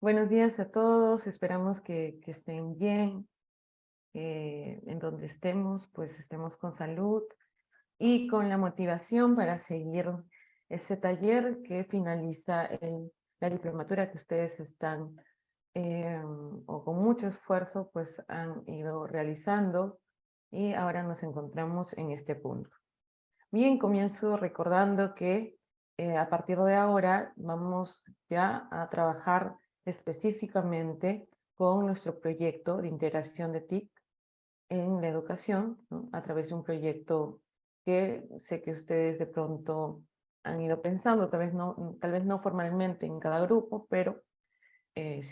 Buenos días a todos, esperamos que estén bien, en donde estemos, pues estemos con salud y con la motivación para seguir ese taller que finaliza la diplomatura que ustedes están, o con mucho esfuerzo, pues han ido realizando y ahora nos encontramos en este punto. Bien, comienzo recordando que a partir de ahora vamos ya a trabajar específicamente con nuestro proyecto de integración de TIC en la educación, ¿no? A través de un proyecto que sé que ustedes de pronto han ido pensando, tal vez no formalmente en cada grupo, pero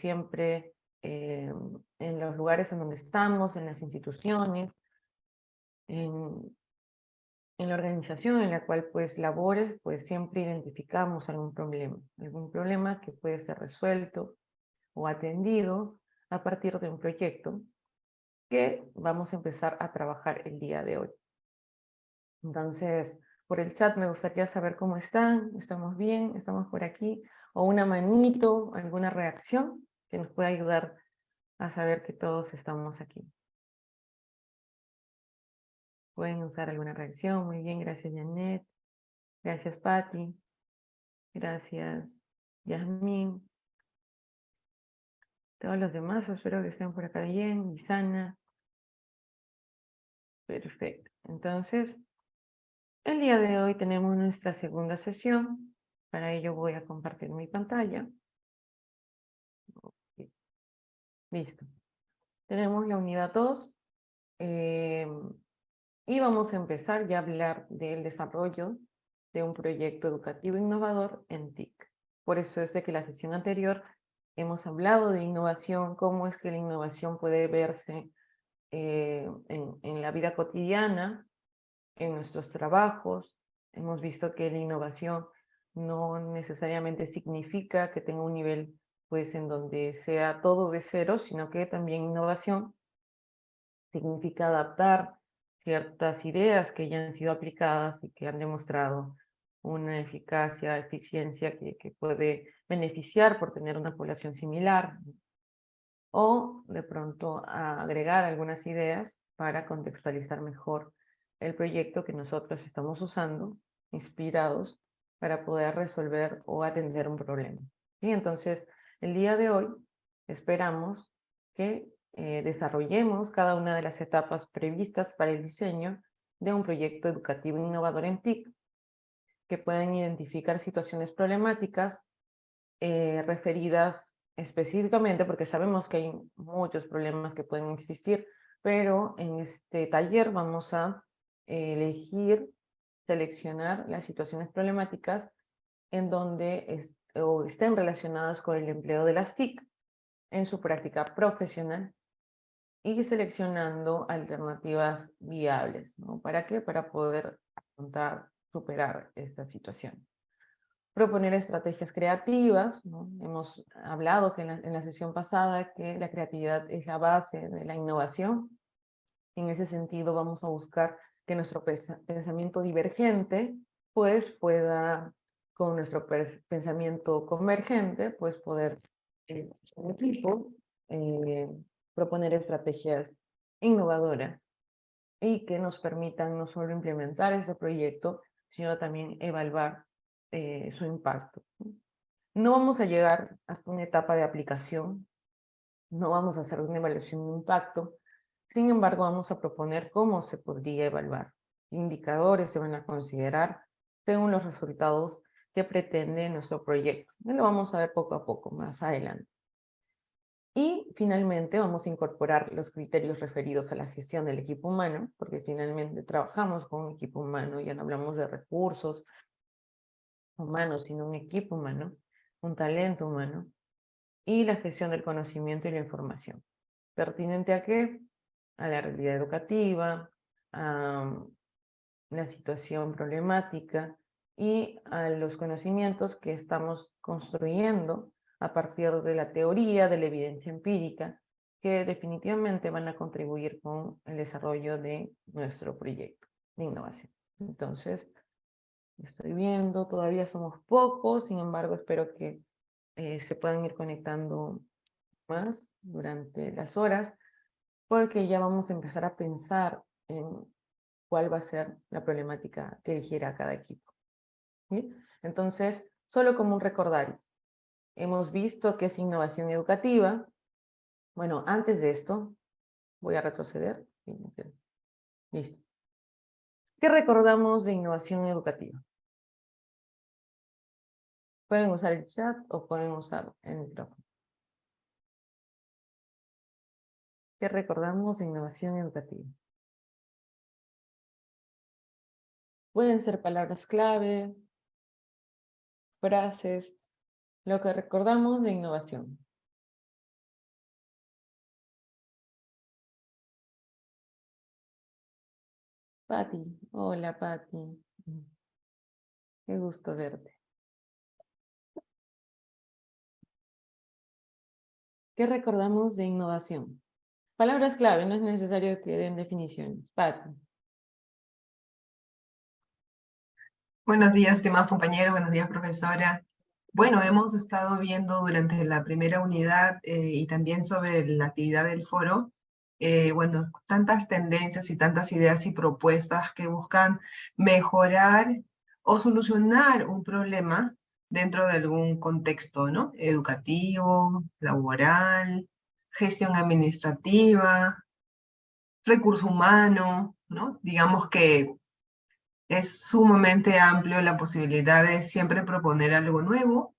siempre en los lugares en donde estamos, en las instituciones, en la organización en la cual pues labores, pues siempre identificamos algún problema que puede ser resuelto o atendido a partir de un proyecto que vamos a empezar a trabajar el día de hoy. Entonces, por el chat me gustaría saber cómo están, estamos bien, estamos por aquí, o una manito, alguna reacción que nos pueda ayudar a saber que todos estamos aquí. Pueden usar alguna reacción, muy bien, gracias Janet, gracias Patti. Gracias, Yasmín. Todos los demás, espero que estén por acá bien. Isana. Perfecto. Entonces, el día de hoy tenemos nuestra segunda sesión. Para ello voy a compartir mi pantalla. Listo. Tenemos la unidad 2. Y vamos a empezar ya a hablar del desarrollo de un proyecto educativo innovador en TIC. Por eso es de que la sesión anterior hemos hablado de innovación, cómo es que la innovación puede verse en la vida cotidiana, en nuestros trabajos. Hemos visto que la innovación no necesariamente significa que tenga un nivel pues en donde sea todo de cero, sino que también innovación significa adaptar ciertas ideas que ya han sido aplicadas y que han demostrado una eficacia, eficiencia que puede beneficiar por tener una población similar, o de pronto agregar algunas ideas para contextualizar mejor el proyecto que nosotros estamos usando, inspirados, para poder resolver o atender un problema. Y entonces, el día de hoy esperamos que desarrollemos cada una de las etapas previstas para el diseño de un proyecto educativo innovador en TIC, que puedan identificar situaciones problemáticas referidas específicamente, porque sabemos que hay muchos problemas que pueden existir, pero en este taller vamos a elegir, seleccionar las situaciones problemáticas en donde o estén relacionadas con el empleo de las TIC en su práctica profesional y seleccionando alternativas viables, ¿no? ¿Para qué? Para poder afrontar, superar esta situación. Proponer estrategias creativas, ¿no? Hemos hablado que en la sesión pasada que la creatividad es la base de la innovación. En ese sentido vamos a buscar que nuestro pensamiento divergente pues pueda, con nuestro pensamiento convergente, pues poder en equipo eh, proponer estrategias innovadoras y que nos permitan no solo implementar ese proyecto, sino también evaluar su impacto. No vamos a llegar hasta una etapa de aplicación, no vamos a hacer una evaluación de impacto, sin embargo vamos a proponer cómo se podría evaluar, qué indicadores se van a considerar según los resultados que pretende nuestro proyecto. Y lo vamos a ver poco a poco, más adelante. Y finalmente vamos a incorporar los criterios referidos a la gestión del equipo humano, porque finalmente trabajamos con un equipo humano, ya no hablamos de recursos humanos, sino un equipo humano, un talento humano, y la gestión del conocimiento y la información. ¿Pertinente a qué? A la realidad educativa, a la situación problemática y a los conocimientos que estamos construyendo a partir de la teoría, de la evidencia empírica que definitivamente van a contribuir con el desarrollo de nuestro proyecto de innovación. Entonces, estoy viendo, todavía somos pocos, sin embargo, espero que se puedan ir conectando más durante las horas, porque ya vamos a empezar a pensar en cuál va a ser la problemática que eligiera cada equipo. ¿Sí? Entonces, solo como un recordario, hemos visto que es innovación educativa. Bueno, antes de esto, voy a retroceder. Listo. ¿Qué recordamos de innovación educativa? Pueden usar el chat o pueden usar el micrófono. ¿Qué recordamos de innovación educativa? Pueden ser palabras clave, frases, lo que recordamos de innovación. Patti, hola Patti. Qué gusto verte. ¿Qué recordamos de innovación? Palabras clave, no es necesario que den definiciones. Patti. Buenos días, estimados compañeros, buenos días, profesora. Bueno, hemos estado viendo durante la primera unidad y también sobre la actividad del foro, bueno, tantas tendencias y tantas ideas y propuestas que buscan mejorar o solucionar un problema dentro de algún contexto, ¿no? Educativo, laboral, gestión administrativa, recurso humano, ¿no? Digamos que es sumamente amplio la posibilidad de siempre proponer algo nuevo,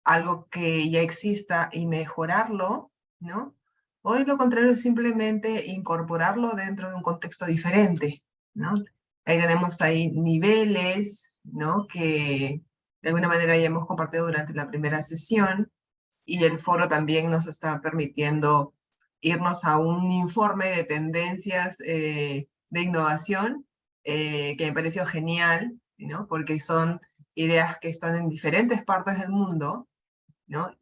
algo que ya exista y mejorarlo, ¿no? O de lo contrario, simplemente incorporarlo dentro de un contexto diferente, ¿no? Ahí tenemos niveles, ¿no? Que de alguna manera ya hemos compartido durante la primera sesión y el foro también nos está permitiendo irnos a un informe de tendencias de innovación que me pareció genial, ¿no? Porque son ideas que están en diferentes partes del mundo, ¿no?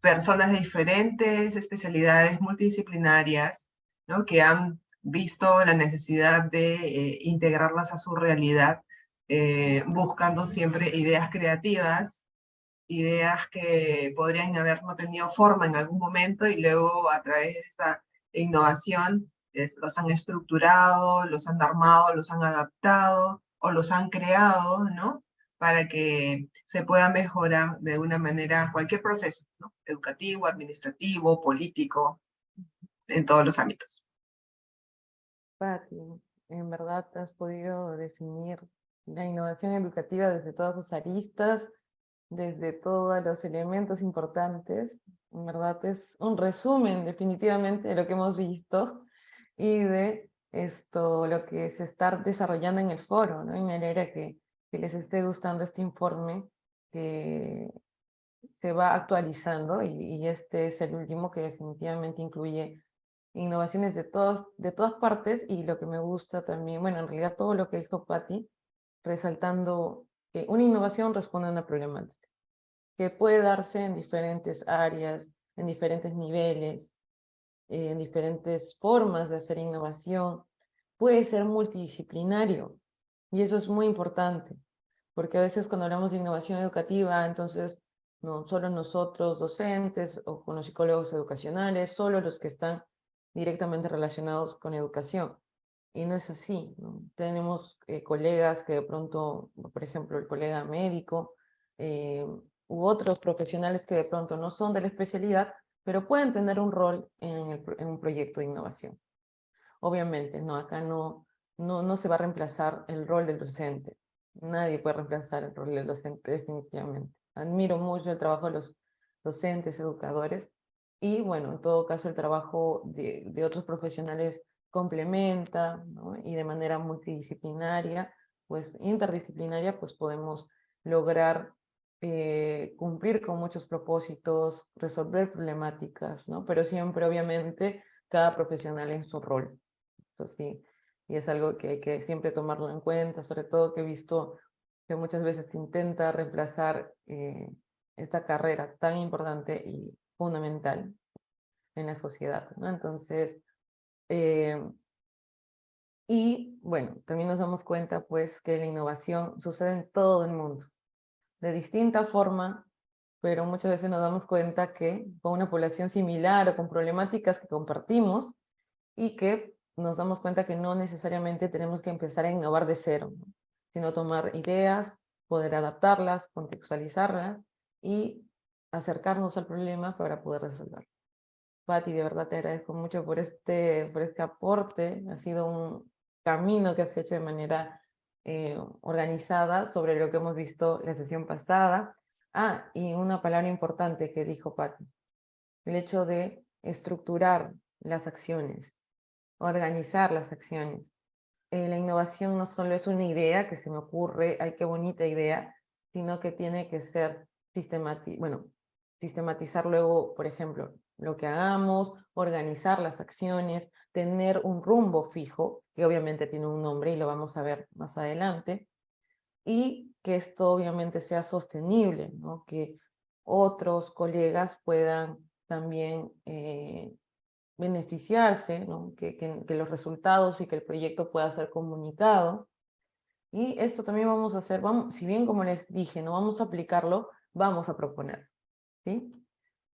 Personas de diferentes especialidades multidisciplinarias, ¿no? Que han visto la necesidad de integrarlas a su realidad, buscando siempre ideas creativas, ideas que podrían haber no tenido forma en algún momento y luego a través de esta innovación los han estructurado, los han armado, los han adaptado o los han creado, ¿no? Para que se pueda mejorar de alguna manera cualquier proceso, ¿no? Educativo, administrativo, político, en todos los ámbitos. Patti, en verdad has podido definir la innovación educativa desde todas sus aristas, desde todos los elementos importantes. En verdad es un resumen definitivamente de lo que hemos visto y de esto, lo que se está desarrollando en el foro, ¿no? Y me alegra que les esté gustando este informe que se va actualizando y este es el último que definitivamente incluye innovaciones de todas partes y lo que me gusta también, bueno, en realidad todo lo que dijo Patti, resaltando que una innovación responde a una problemática, que puede darse en diferentes áreas, en diferentes niveles, en diferentes formas de hacer innovación, puede ser multidisciplinario y eso es muy importante, porque a veces cuando hablamos de innovación educativa, entonces no solo nosotros docentes o con los psicólogos educacionales, solo los que están directamente relacionados con educación. Y no es así, ¿no? Tenemos colegas que de pronto, por ejemplo, el colega médico, u otros profesionales que de pronto no son de la especialidad, pero pueden tener un rol en un proyecto de innovación. Obviamente, no, acá no se va a reemplazar el rol del docente. Nadie puede reemplazar el rol del docente definitivamente. Admiro mucho el trabajo de los docentes, educadores, y bueno, en todo caso el trabajo de otros profesionales complementa, ¿no? Y de manera multidisciplinaria, pues interdisciplinaria, pues podemos lograr cumplir con muchos propósitos, resolver problemáticas, ¿no? Pero siempre, obviamente, cada profesional en su rol. Eso sí, y es algo que hay que siempre tomarlo en cuenta, sobre todo que he visto que muchas veces se intenta reemplazar esta carrera tan importante y fundamental. en la sociedad, ¿no? Entonces, y bueno, también nos damos cuenta pues que la innovación sucede en todo el mundo, de distinta forma, pero muchas veces nos damos cuenta que con una población similar o con problemáticas que compartimos y que nos damos cuenta que no necesariamente tenemos que empezar a innovar de cero, ¿no? Sino tomar ideas, poder adaptarlas, contextualizarlas y acercarnos al problema para poder resolverlo. Patti, de verdad te agradezco mucho por este aporte. Ha sido un camino que has hecho de manera organizada sobre lo que hemos visto la sesión pasada. Ah, y una palabra importante que dijo Patti, el hecho de estructurar las acciones, organizar las acciones. La innovación no solo es una idea que se me ocurre, ay, qué bonita idea, sino que tiene que ser sistematizar luego, por ejemplo, lo que hagamos, organizar las acciones, tener un rumbo fijo, que obviamente tiene un nombre y lo vamos a ver más adelante, y que esto obviamente sea sostenible, ¿no? Que otros colegas puedan también beneficiarse, ¿no? Que los resultados y que el proyecto pueda ser comunicado. Y esto también vamos a hacer, si bien como les dije, no vamos a aplicarlo, vamos a proponer, ¿sí?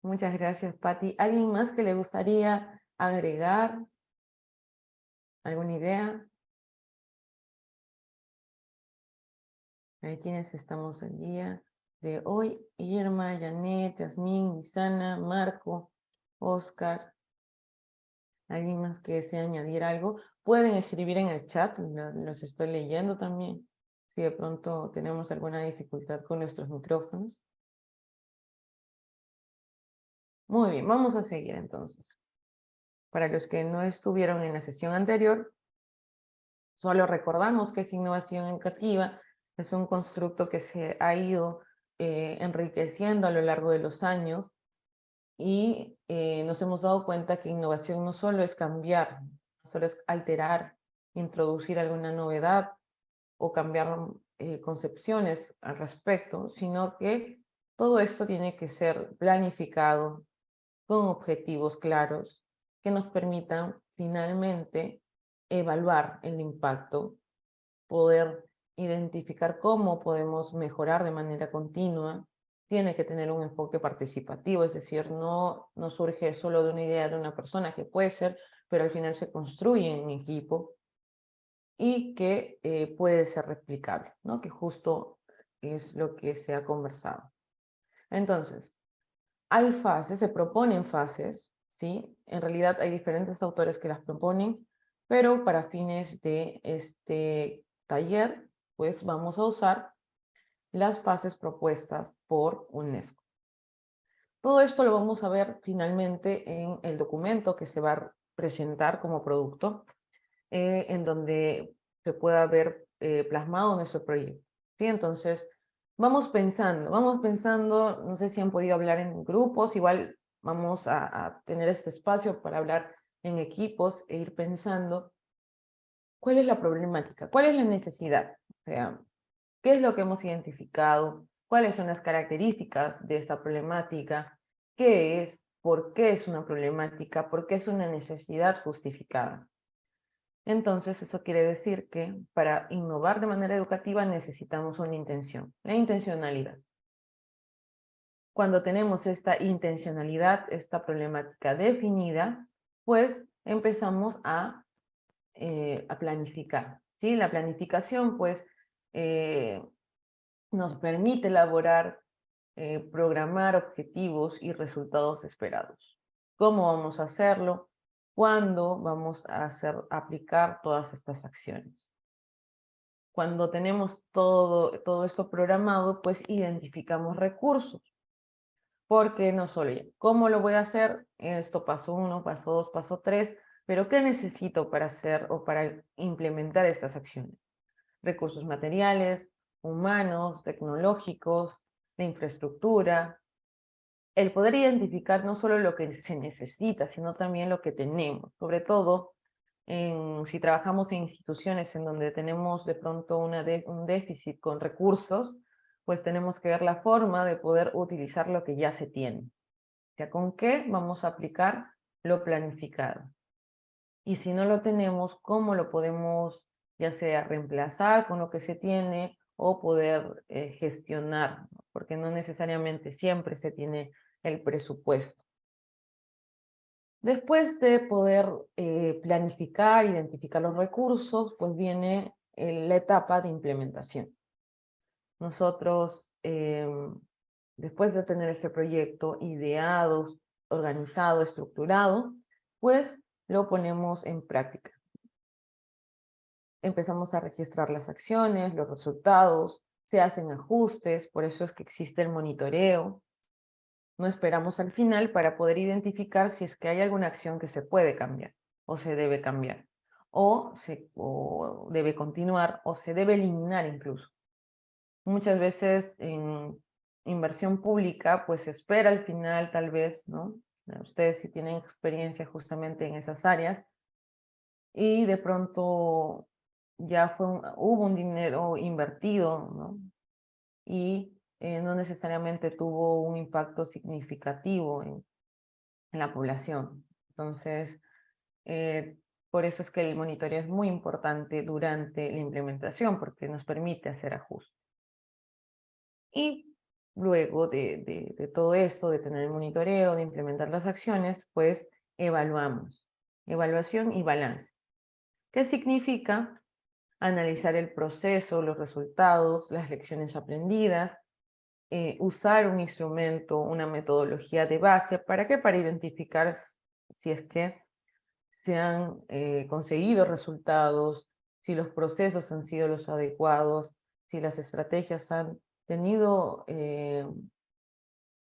Muchas gracias, Patti. ¿Alguien más que le gustaría agregar alguna idea? Ahí quienes estamos el día de hoy: Irma, Janet, Yasmín, Isana, Marco, Oscar. ¿Alguien más que desea añadir algo? Pueden escribir en el chat, los estoy leyendo también, si de pronto tenemos alguna dificultad con nuestros micrófonos. Muy bien, vamos a seguir entonces. Para los que no estuvieron en la sesión anterior, solo recordamos que es innovación educativa, es un constructo que se ha ido enriqueciendo a lo largo de los años y nos hemos dado cuenta que innovación no solo es cambiar, no solo es alterar, introducir alguna novedad o cambiar concepciones al respecto, sino que todo esto tiene que ser planificado con objetivos claros que nos permitan finalmente evaluar el impacto, poder identificar cómo podemos mejorar de manera continua. Tiene que tener un enfoque participativo, es decir, no surge solo de una idea de una persona, que puede ser, pero al final se construye en equipo y que puede ser replicable, ¿no? Que justo es lo que se ha conversado. Entonces, hay fases, se proponen fases, ¿sí? En realidad hay diferentes autores que las proponen, pero para fines de este taller, pues vamos a usar las fases propuestas por UNESCO. Todo esto lo vamos a ver finalmente en el documento que se va a presentar como producto, en donde se pueda ver plasmado nuestro proyecto, ¿sí? Entonces, vamos pensando, no sé si han podido hablar en grupos, igual vamos a tener este espacio para hablar en equipos e ir pensando cuál es la problemática, cuál es la necesidad, o sea, qué es lo que hemos identificado, cuáles son las características de esta problemática, qué es, por qué es una problemática, por qué es una necesidad justificada. Entonces, eso quiere decir que para innovar de manera educativa necesitamos una intención, la intencionalidad. Cuando tenemos esta intencionalidad, esta problemática definida, pues empezamos a planificar, ¿sí? La planificación, pues, nos permite elaborar, programar objetivos y resultados esperados. ¿Cómo vamos a hacerlo? ¿Cuándo vamos a aplicar todas estas acciones? Cuando tenemos todo esto programado, pues identificamos recursos. Porque no solo ya, ¿cómo lo voy a hacer? Esto paso 1, paso 2, paso 3, pero ¿qué necesito para hacer o para implementar estas acciones? Recursos materiales, humanos, tecnológicos, la infraestructura, el poder identificar no solo lo que se necesita, sino también lo que tenemos, sobre todo si trabajamos en instituciones en donde tenemos de pronto un déficit con recursos, pues tenemos que ver la forma de poder utilizar lo que ya se tiene. O sea, ¿con qué vamos a aplicar lo planificado. Y si no lo tenemos, ¿cómo lo podemos ya sea reemplazar con lo que se tiene o poder gestionar? ¿No? Porque no necesariamente siempre se tiene el presupuesto. Después de poder planificar, identificar los recursos, pues viene la etapa de implementación. Nosotros, después de tener este proyecto ideado, organizado, estructurado, pues lo ponemos en práctica. Empezamos a registrar las acciones, los resultados, se hacen ajustes, por eso es que existe el monitoreo. No esperamos al final para poder identificar si es que hay alguna acción que se puede cambiar o se debe cambiar, o debe continuar o se debe eliminar incluso. Muchas veces en inversión pública, pues se espera al final tal vez, ¿no? Ustedes si tienen experiencia justamente en esas áreas, y de pronto ya hubo un dinero invertido, ¿no? Y no necesariamente tuvo un impacto significativo en la población. Entonces, por eso es que el monitoreo es muy importante durante la implementación, porque nos permite hacer ajustes. Y luego de todo esto, de tener el monitoreo, de implementar las acciones, pues evaluamos. Evaluación y balance. ¿Qué significa? Analizar el proceso, los resultados, las lecciones aprendidas, usar un instrumento, una metodología de base, ¿para qué? Para identificar si es que se han conseguido resultados, si los procesos han sido los adecuados, si las estrategias han tenido,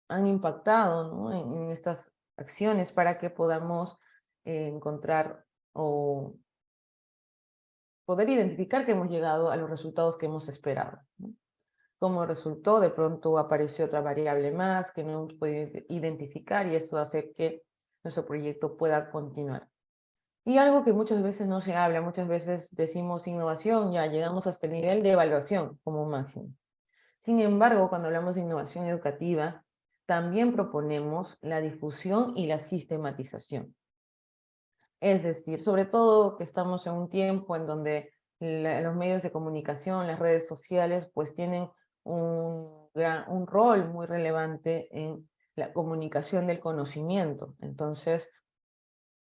han impactado, ¿no? en estas acciones para que podamos encontrar o poder identificar que hemos llegado a los resultados que hemos esperado, ¿no? Como resultó, de pronto apareció otra variable más que no hemos podido identificar y eso hace que nuestro proyecto pueda continuar. Y algo que muchas veces no se habla, muchas veces decimos innovación, ya llegamos hasta el nivel de evaluación como máximo. Sin embargo, cuando hablamos de innovación educativa, también proponemos la difusión y la sistematización. Es decir, sobre todo que estamos en un tiempo en donde los medios de comunicación, las redes sociales, pues tienen un rol muy relevante en la comunicación del conocimiento. Entonces,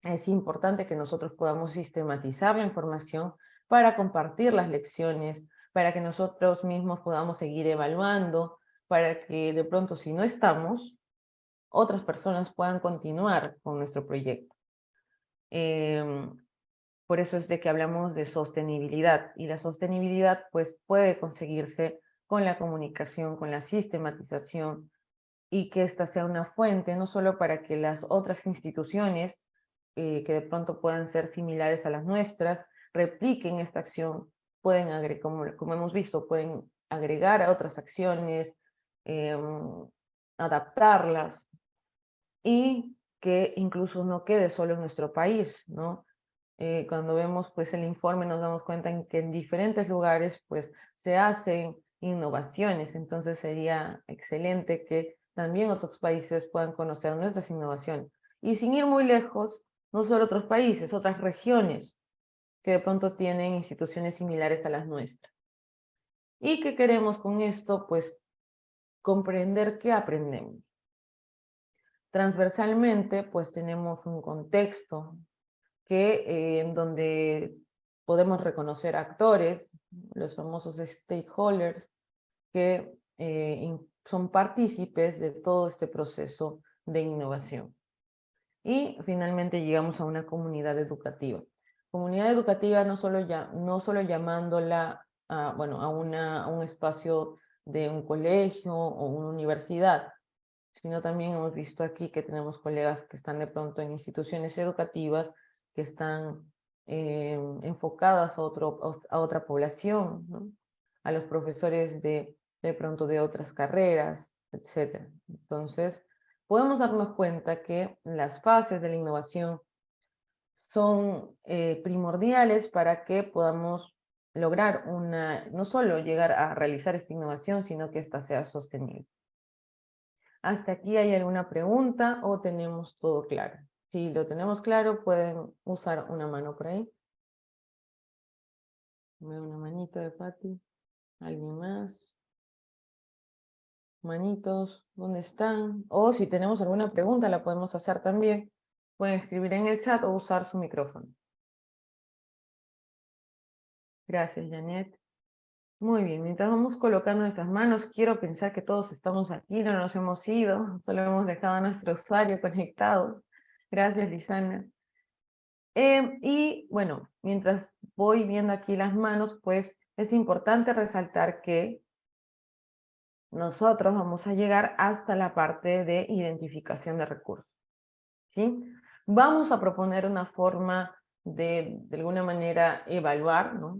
es importante que nosotros podamos sistematizar la información para compartir las lecciones, para que nosotros mismos podamos seguir evaluando, para que de pronto si no estamos, otras personas puedan continuar con nuestro proyecto. Por eso es de que hablamos de sostenibilidad, y la sostenibilidad pues puede conseguirse con la comunicación, con la sistematización, y que esta sea una fuente no solo para que las otras instituciones que de pronto puedan ser similares a las nuestras, repliquen esta acción, pueden agregar, como hemos visto, pueden agregar a otras acciones, adaptarlas, y que incluso no quede solo en nuestro país, ¿no? Cuando vemos pues el informe nos damos cuenta en que en diferentes lugares pues se hacen innovaciones, entonces sería excelente que también otros países puedan conocer nuestras innovaciones. Y sin ir muy lejos, no solo otros países, otras regiones que de pronto tienen instituciones similares a las nuestras. ¿Y qué queremos con esto? Pues comprender qué aprendemos. Transversalmente, pues tenemos un contexto en donde podemos reconocer actores, los famosos stakeholders, que son partícipes de todo este proceso de innovación. Y finalmente llegamos a una comunidad educativa. Comunidad educativa no solo llamándola a un espacio de un colegio o una universidad, sino también hemos visto aquí que tenemos colegas que están de pronto en instituciones educativas que están enfocadas a otra población, ¿no? A los profesores de pronto de otras carreras, etc. Entonces, podemos darnos cuenta que las fases de la innovación son primordiales para que podamos lograr no solo llegar a realizar esta innovación, sino que ésta sea sostenible. ¿Hasta aquí hay alguna pregunta o tenemos todo claro? Si lo tenemos claro, pueden usar una mano por ahí. Veo una manito de Pati. ¿Alguien más? Manitos, ¿dónde están? O si tenemos alguna pregunta, la podemos hacer también. Pueden escribir en el chat o usar su micrófono. Gracias, Janet. Muy bien, mientras vamos colocando nuestras manos, quiero pensar que todos estamos aquí, no nos hemos ido, solo hemos dejado a nuestro usuario conectado. Gracias, Lisana. Y bueno, mientras voy viendo aquí las manos, pues es importante resaltar que nosotros vamos a llegar hasta la parte de identificación de recursos, ¿sí? Vamos a proponer una forma de alguna manera, evaluar, ¿no?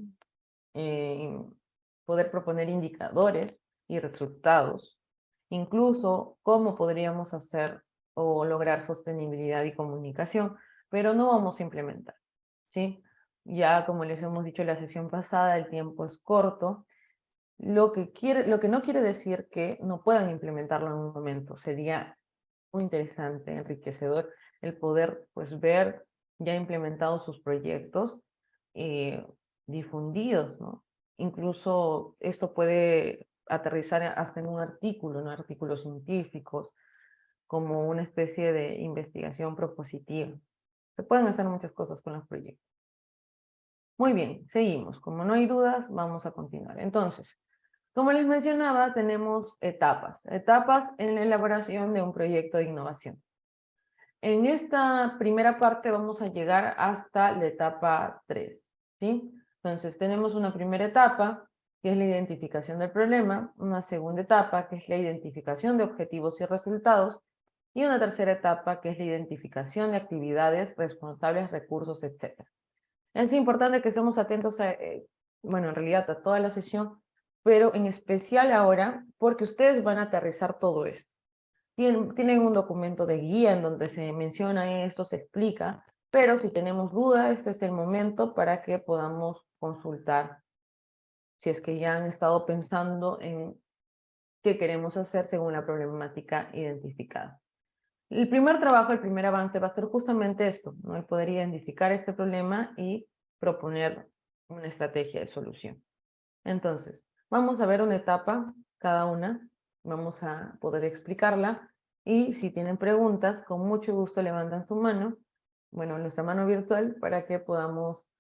Poder proponer indicadores y resultados, incluso cómo podríamos hacer o lograr sostenibilidad y comunicación, pero no vamos a implementar, ¿sí? Ya como les hemos dicho en la sesión pasada, el tiempo es corto, lo que no quiere decir que no puedan implementarlo en un momento. Sería muy interesante, enriquecedor, el poder pues ver ya implementados sus proyectos, difundidos, ¿no? Incluso esto puede aterrizar hasta en un artículo, ¿no? Artículos científicos, como una especie de investigación propositiva. Se pueden hacer muchas cosas con los proyectos. Muy bien, seguimos. Como no hay dudas, vamos a continuar. Entonces, como les mencionaba, tenemos etapas en la elaboración de un proyecto de innovación. En esta primera parte vamos a llegar hasta la etapa 3, ¿sí? Entonces tenemos una primera etapa, que es la identificación del problema, una segunda etapa, que es la identificación de objetivos y resultados, y una tercera etapa, que es la identificación de actividades, responsables, recursos, etc. Es importante que estemos atentos a, bueno, en realidad a toda la sesión, pero en especial ahora, porque ustedes van a aterrizar todo esto. Tienen un documento de guía en donde se menciona esto, se explica, pero si tenemos dudas, este es el momento para que podamos consultar si es que ya han estado pensando en qué queremos hacer según la problemática identificada. El primer trabajo, el primer avance va a ser justamente esto, ¿no? El poder identificar este problema y proponer una estrategia de solución. Entonces, vamos a ver una etapa, cada una, vamos a poder explicarla, y si tienen preguntas, con mucho gusto levantan su mano, bueno, nuestra mano virtual, para que podamos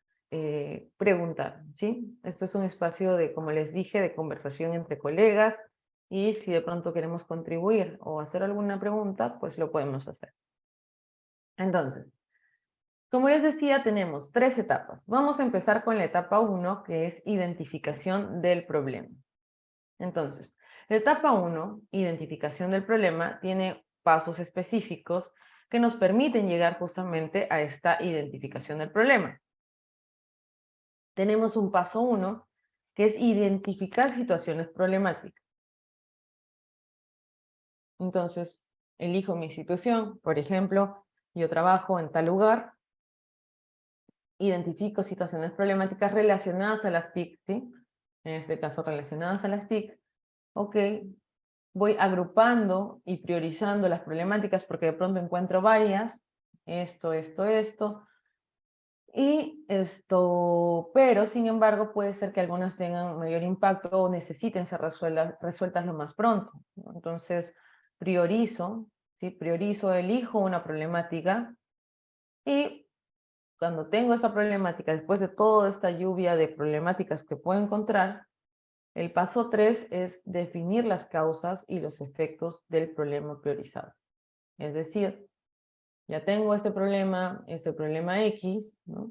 preguntar, ¿sí? Esto es un espacio de, como les dije, de conversación entre colegas, y si de pronto queremos contribuir o hacer alguna pregunta, pues lo podemos hacer. Entonces, como les decía, tenemos 3 etapas. Vamos a empezar con la etapa 1, que es identificación del problema. Entonces, la etapa 1, identificación del problema, tiene pasos específicos que nos permiten llegar justamente a esta identificación del problema. Tenemos un paso 1, que es identificar situaciones problemáticas. Entonces, elijo mi institución, por ejemplo, yo trabajo en tal lugar, identifico situaciones problemáticas relacionadas a las TIC, ¿sí? En este caso, relacionadas a las TIC. Ok, voy agrupando y priorizando las problemáticas porque de pronto encuentro varias, esto, y esto, pero sin embargo puede ser que algunas tengan mayor impacto o necesiten ser resueltas lo más pronto, ¿no? Entonces priorizo, ¿sí? Priorizo, elijo una problemática, y cuando tengo esta problemática, después de toda esta lluvia de problemáticas que puedo encontrar, el paso 3 es definir las causas y los efectos del problema priorizado. Es decir, ya tengo este problema X, ¿no?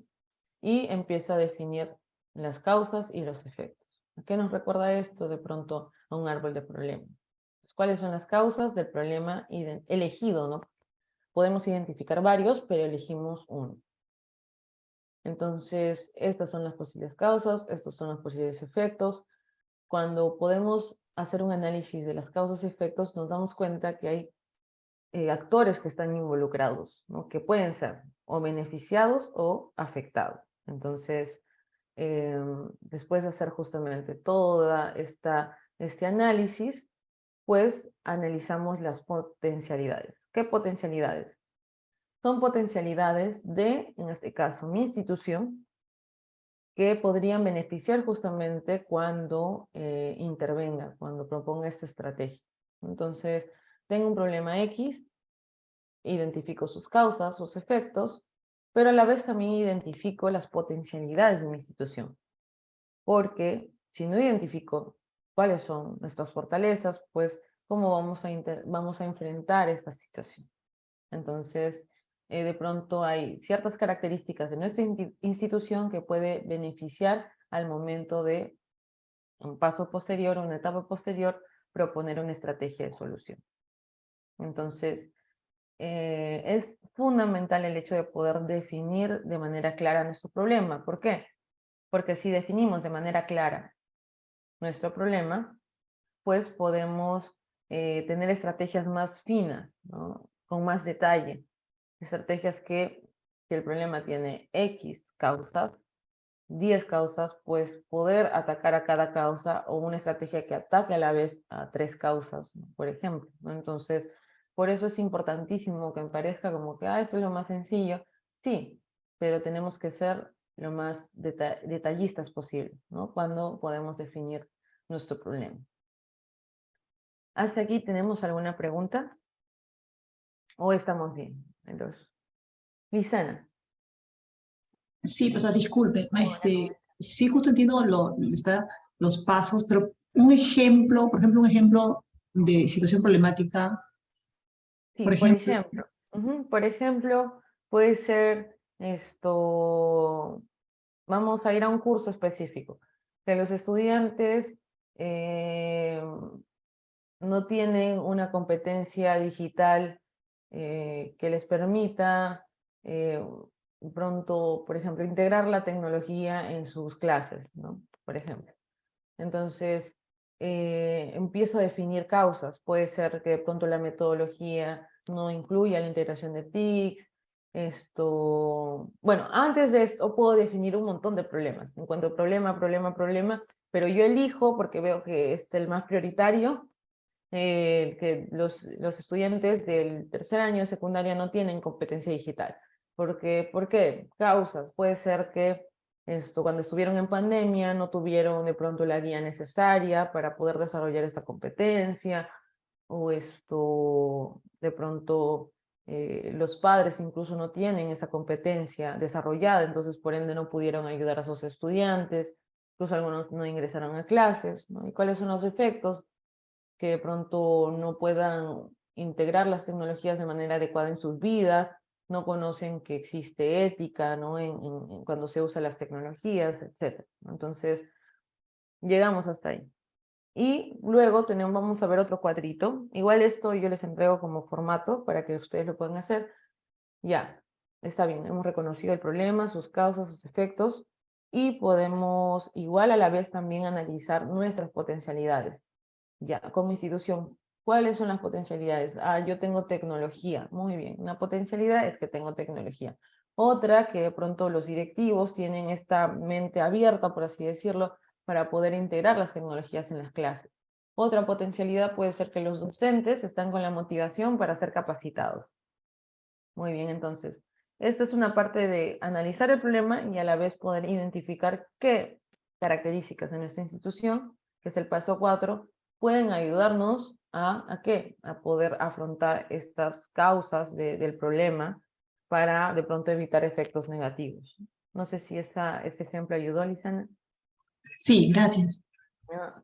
Y empiezo a definir las causas y los efectos. ¿A qué nos recuerda esto? De pronto a un árbol de problemas. ¿Cuáles son las causas del problema elegido, ¿no? Podemos identificar varios, pero elegimos uno. Entonces, estas son las posibles causas, estos son los posibles efectos. Cuando podemos hacer un análisis de las causas y efectos, nos damos cuenta que hay actores que están involucrados, ¿no? Que pueden ser o beneficiados o afectados. Entonces, después de hacer justamente toda este análisis, pues analizamos las potencialidades. ¿Qué potencialidades? son potencialidades de, en este caso, mi institución, que podrían beneficiar justamente cuando intervenga, cuando proponga esta estrategia. Entonces, tengo un problema X, identifico sus causas, sus efectos, pero a la vez también identifico las potencialidades de mi institución. Porque si no identifico cuáles son nuestras fortalezas, pues cómo vamos a enfrentar esta situación. Entonces, de pronto hay ciertas características de nuestra institución que puede beneficiar al momento de un paso posterior, una etapa posterior, proponer una estrategia de solución. Entonces, es fundamental el hecho de poder definir de manera clara nuestro problema. ¿Por qué? Porque si definimos de manera clara nuestro problema, pues podemos tener estrategias más finas, ¿no? Con más detalle. Estrategias que, si el problema tiene X causas, 10 causas, pues poder atacar a cada causa, o una estrategia que ataque a la vez a 3 causas, ¿no? Por ejemplo, ¿no? Entonces, por eso es importantísimo que parezca como que, esto es lo más sencillo. Sí, pero tenemos que ser lo más detallistas posible, ¿no? Cuando podemos definir nuestro problema. ¿Hasta aquí tenemos alguna pregunta? ¿O estamos bien? Entonces, Lisana. Sí, pues disculpe, Hola. sí justo entiendo los pasos, pero un ejemplo, por ejemplo, un ejemplo de situación problemática, Sí, por por ejemplo, ejemplo. Por ejemplo, puede ser esto, vamos a ir a un curso específico, que los estudiantes eh, no tienen una competencia digital que les permita eh, pronto, por ejemplo, integrar la tecnología en sus clases, ¿no? Por ejemplo. Entonces, empiezo a definir causas. Puede ser que de pronto la metodología no incluya la integración de TICs. Bueno, antes de esto puedo definir un montón de problemas. En cuanto a problema, pero yo elijo, porque veo que es el más prioritario, que los estudiantes del tercer año de secundaria no tienen competencia digital. ¿Por qué? Causas. Puede ser que cuando estuvieron en pandemia no tuvieron de pronto la guía necesaria para poder desarrollar esta competencia, o de pronto los padres incluso no tienen esa competencia desarrollada, entonces por ende no pudieron ayudar a sus estudiantes, incluso algunos no ingresaron a clases, ¿no? ¿Y cuáles son los efectos? Que de pronto no puedan integrar las tecnologías de manera adecuada en sus vidas, no conocen que existe ética, ¿no? Cuando se usan las tecnologías, etc. Entonces, llegamos hasta ahí. Y luego vamos a ver otro cuadrito. Igual esto yo les entrego como formato para que ustedes lo puedan hacer. Ya, está bien, hemos reconocido el problema, sus causas, sus efectos, y podemos igual a la vez también analizar nuestras potencialidades. Ya, como institución, ¿cuáles son las potencialidades? Yo tengo tecnología. Muy bien, una potencialidad es que tengo tecnología. Otra, que de pronto los directivos tienen esta mente abierta, por así decirlo, para poder integrar las tecnologías en las clases. Otra potencialidad puede ser que los docentes están con la motivación para ser capacitados. Muy bien, entonces, esta es una parte de analizar el problema y a la vez poder identificar qué características de nuestra institución, que es el paso 4, pueden ayudarnos ¿a qué? A poder afrontar estas causas del problema para de pronto evitar efectos negativos. No sé si ese ejemplo ayudó, Lisana. sí, gracias. No,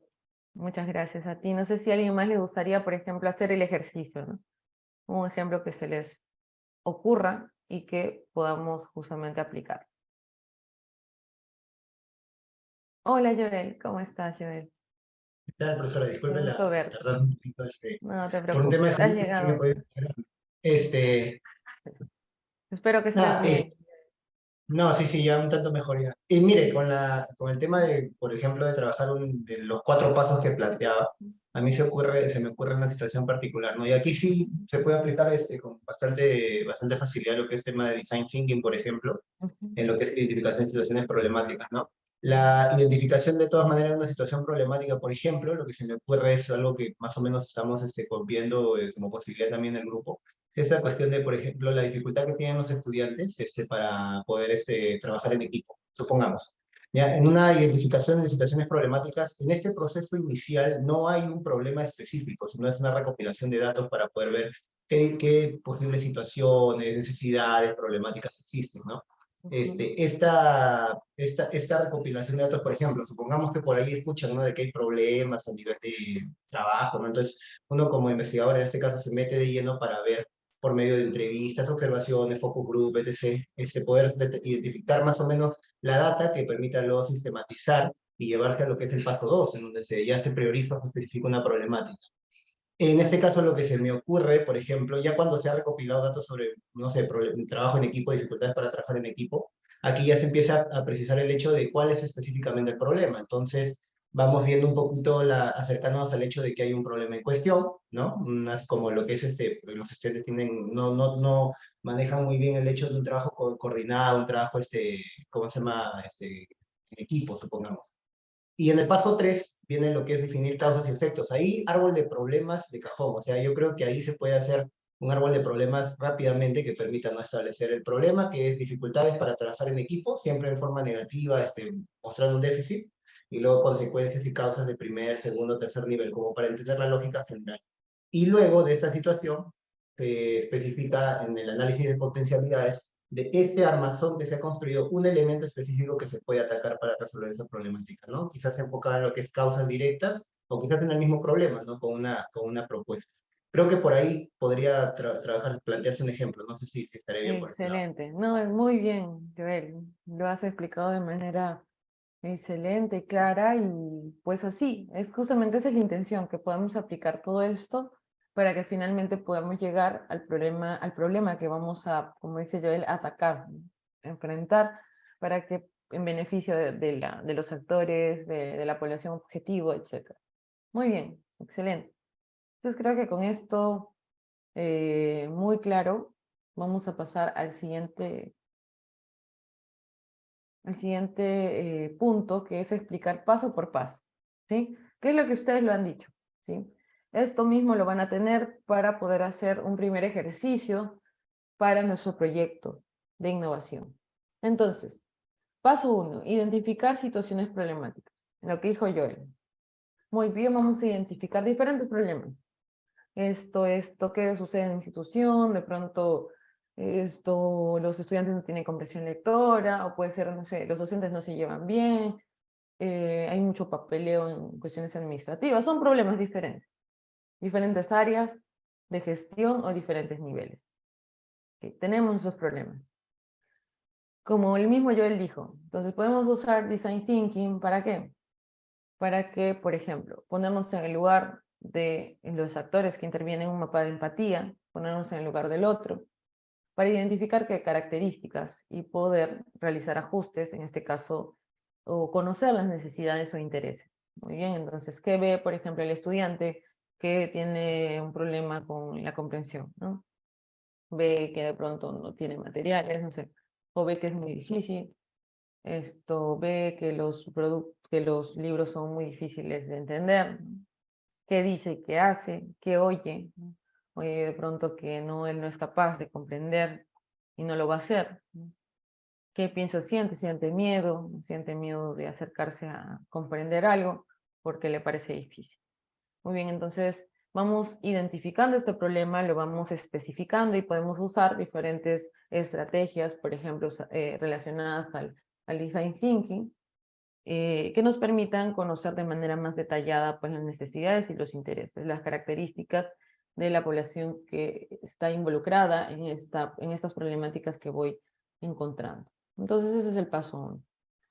muchas gracias a ti. No sé si a alguien más le gustaría, por ejemplo, hacer el ejercicio, ¿no? Un ejemplo que se les ocurra y que podamos justamente aplicar. Hola Joel, ¿cómo estás, Joel? ¿Qué tal, profesora? Qué Disculpe gusto verte. tardar un poquito, No te por un tema de preocupes, has salud que me llegado. podía esperar. Espero que estés Nada, bien. no, sí, sí, ya un tanto mejor ya. Y mire, con el tema de, por ejemplo, de trabajar de los 4 pasos que planteaba, a mí se me ocurre una situación particular, ¿no? Y aquí sí se puede aplicar con bastante facilidad lo que es tema de design thinking, por ejemplo, Ujú, en lo que es identificación de situaciones problemáticas, ¿no? La identificación de todas maneras de una situación problemática, por ejemplo, lo que se me ocurre es algo que más o menos estamos viendo como posibilidad también en el grupo, esa cuestión de, por ejemplo, la dificultad que tienen los estudiantes para poder trabajar en equipo, supongamos. Ya, en una identificación de situaciones problemáticas, en este proceso inicial no hay un problema específico, sino es una recopilación de datos para poder ver qué posibles situaciones, necesidades, problemáticas existen, ¿no? Ujú. Esta recopilación de datos, por ejemplo, supongamos que por ahí escuchan, ¿no?, de que hay problemas a nivel de trabajo, ¿no? Entonces, uno como investigador en este caso se mete de lleno para ver por medio de entrevistas, observaciones, focus group, etc., poder identificar más o menos la data que permita luego sistematizar y llevarse a lo que es el paso 2, en donde ya se prioriza o se especifica una problemática. En este caso, lo que se me ocurre, por ejemplo, ya cuando se ha recopilado datos sobre, no sé, trabajo en equipo, dificultades para trabajar en equipo, aquí ya se empieza a precisar el hecho de cuál es específicamente el problema. Entonces, vamos viendo un poquito, acercándonos al hecho de que hay un problema en cuestión, ¿no? Como lo que es los estudiantes no manejan muy bien el hecho de un trabajo coordinado, un trabajo, ¿cómo se llama? En equipo, supongamos. Y en el paso 3 viene lo que es definir causas y efectos. Ahí, árbol de problemas de cajón. O sea, yo creo que ahí se puede hacer un árbol de problemas rápidamente que permita no establecer el problema, que es dificultades para trabajar en equipo, siempre en forma negativa, mostrando un déficit, y luego consecuencias y causas de primer, segundo, tercer nivel, como para entender la lógica general. Y luego de esta situación, se especifica en el análisis de potencialidades de este armazón que se ha construido un elemento específico que se puede atacar para resolver esa problemática, ¿no? Quizás enfocada en lo que es causas directas o quizás en el mismo problema, ¿no? Con una propuesta. Creo que por ahí podría trabajar, plantearse un ejemplo, no sé si estaré bien por este lado. Excelente. No, es muy bien, Joel. Lo has explicado de manera excelente, clara y pues así, justamente esa es la intención, que podamos aplicar todo esto para que finalmente podamos llegar al problema que vamos a, como dice Joel, atacar, ¿no? Enfrentar, para que en beneficio de los actores, de la población objetivo, etc. Muy bien, excelente. Entonces creo que con esto muy claro, vamos a pasar al siguiente punto, que es explicar paso por paso, ¿sí? ¿Qué es lo que ustedes lo han dicho? ¿Sí? Esto mismo lo van a tener para poder hacer un primer ejercicio para nuestro proyecto de innovación. Entonces, paso 1, identificar situaciones problemáticas. Lo que dijo Joel. Muy bien, vamos a identificar diferentes problemas. Esto que sucede en la institución, de pronto los estudiantes no tienen comprensión lectora, o puede ser, no sé, los docentes no se llevan bien, hay mucho papeleo en cuestiones administrativas, son problemas diferentes áreas de gestión o diferentes niveles. Tenemos esos problemas. Como el mismo Joel dijo, entonces podemos usar Design Thinking, ¿para qué? Para que, por ejemplo, ponernos en el lugar de los actores que intervienen en un mapa de empatía, ponernos en el lugar del otro, para identificar qué características y poder realizar ajustes, en este caso, o conocer las necesidades o intereses. Muy bien, entonces, ¿qué ve, por ejemplo, el estudiante que tiene un problema con la comprensión, ¿no? Ve que de pronto no tiene materiales, no sé, o ve que es muy difícil, ve que los libros son muy difíciles de entender, ¿no? Qué dice, qué hace, qué oye, ¿no? Oye de pronto que no, él no es capaz de comprender y no lo va a hacer, ¿no? ¿Qué piensa? Siente miedo de acercarse a comprender algo porque le parece difícil. Muy bien, entonces vamos identificando este problema, lo vamos especificando y podemos usar diferentes estrategias, por ejemplo, relacionadas al design thinking, que nos permitan conocer de manera más detallada pues, las necesidades y los intereses, las características de la población que está involucrada en estas problemáticas que voy encontrando. Entonces ese es el paso 1.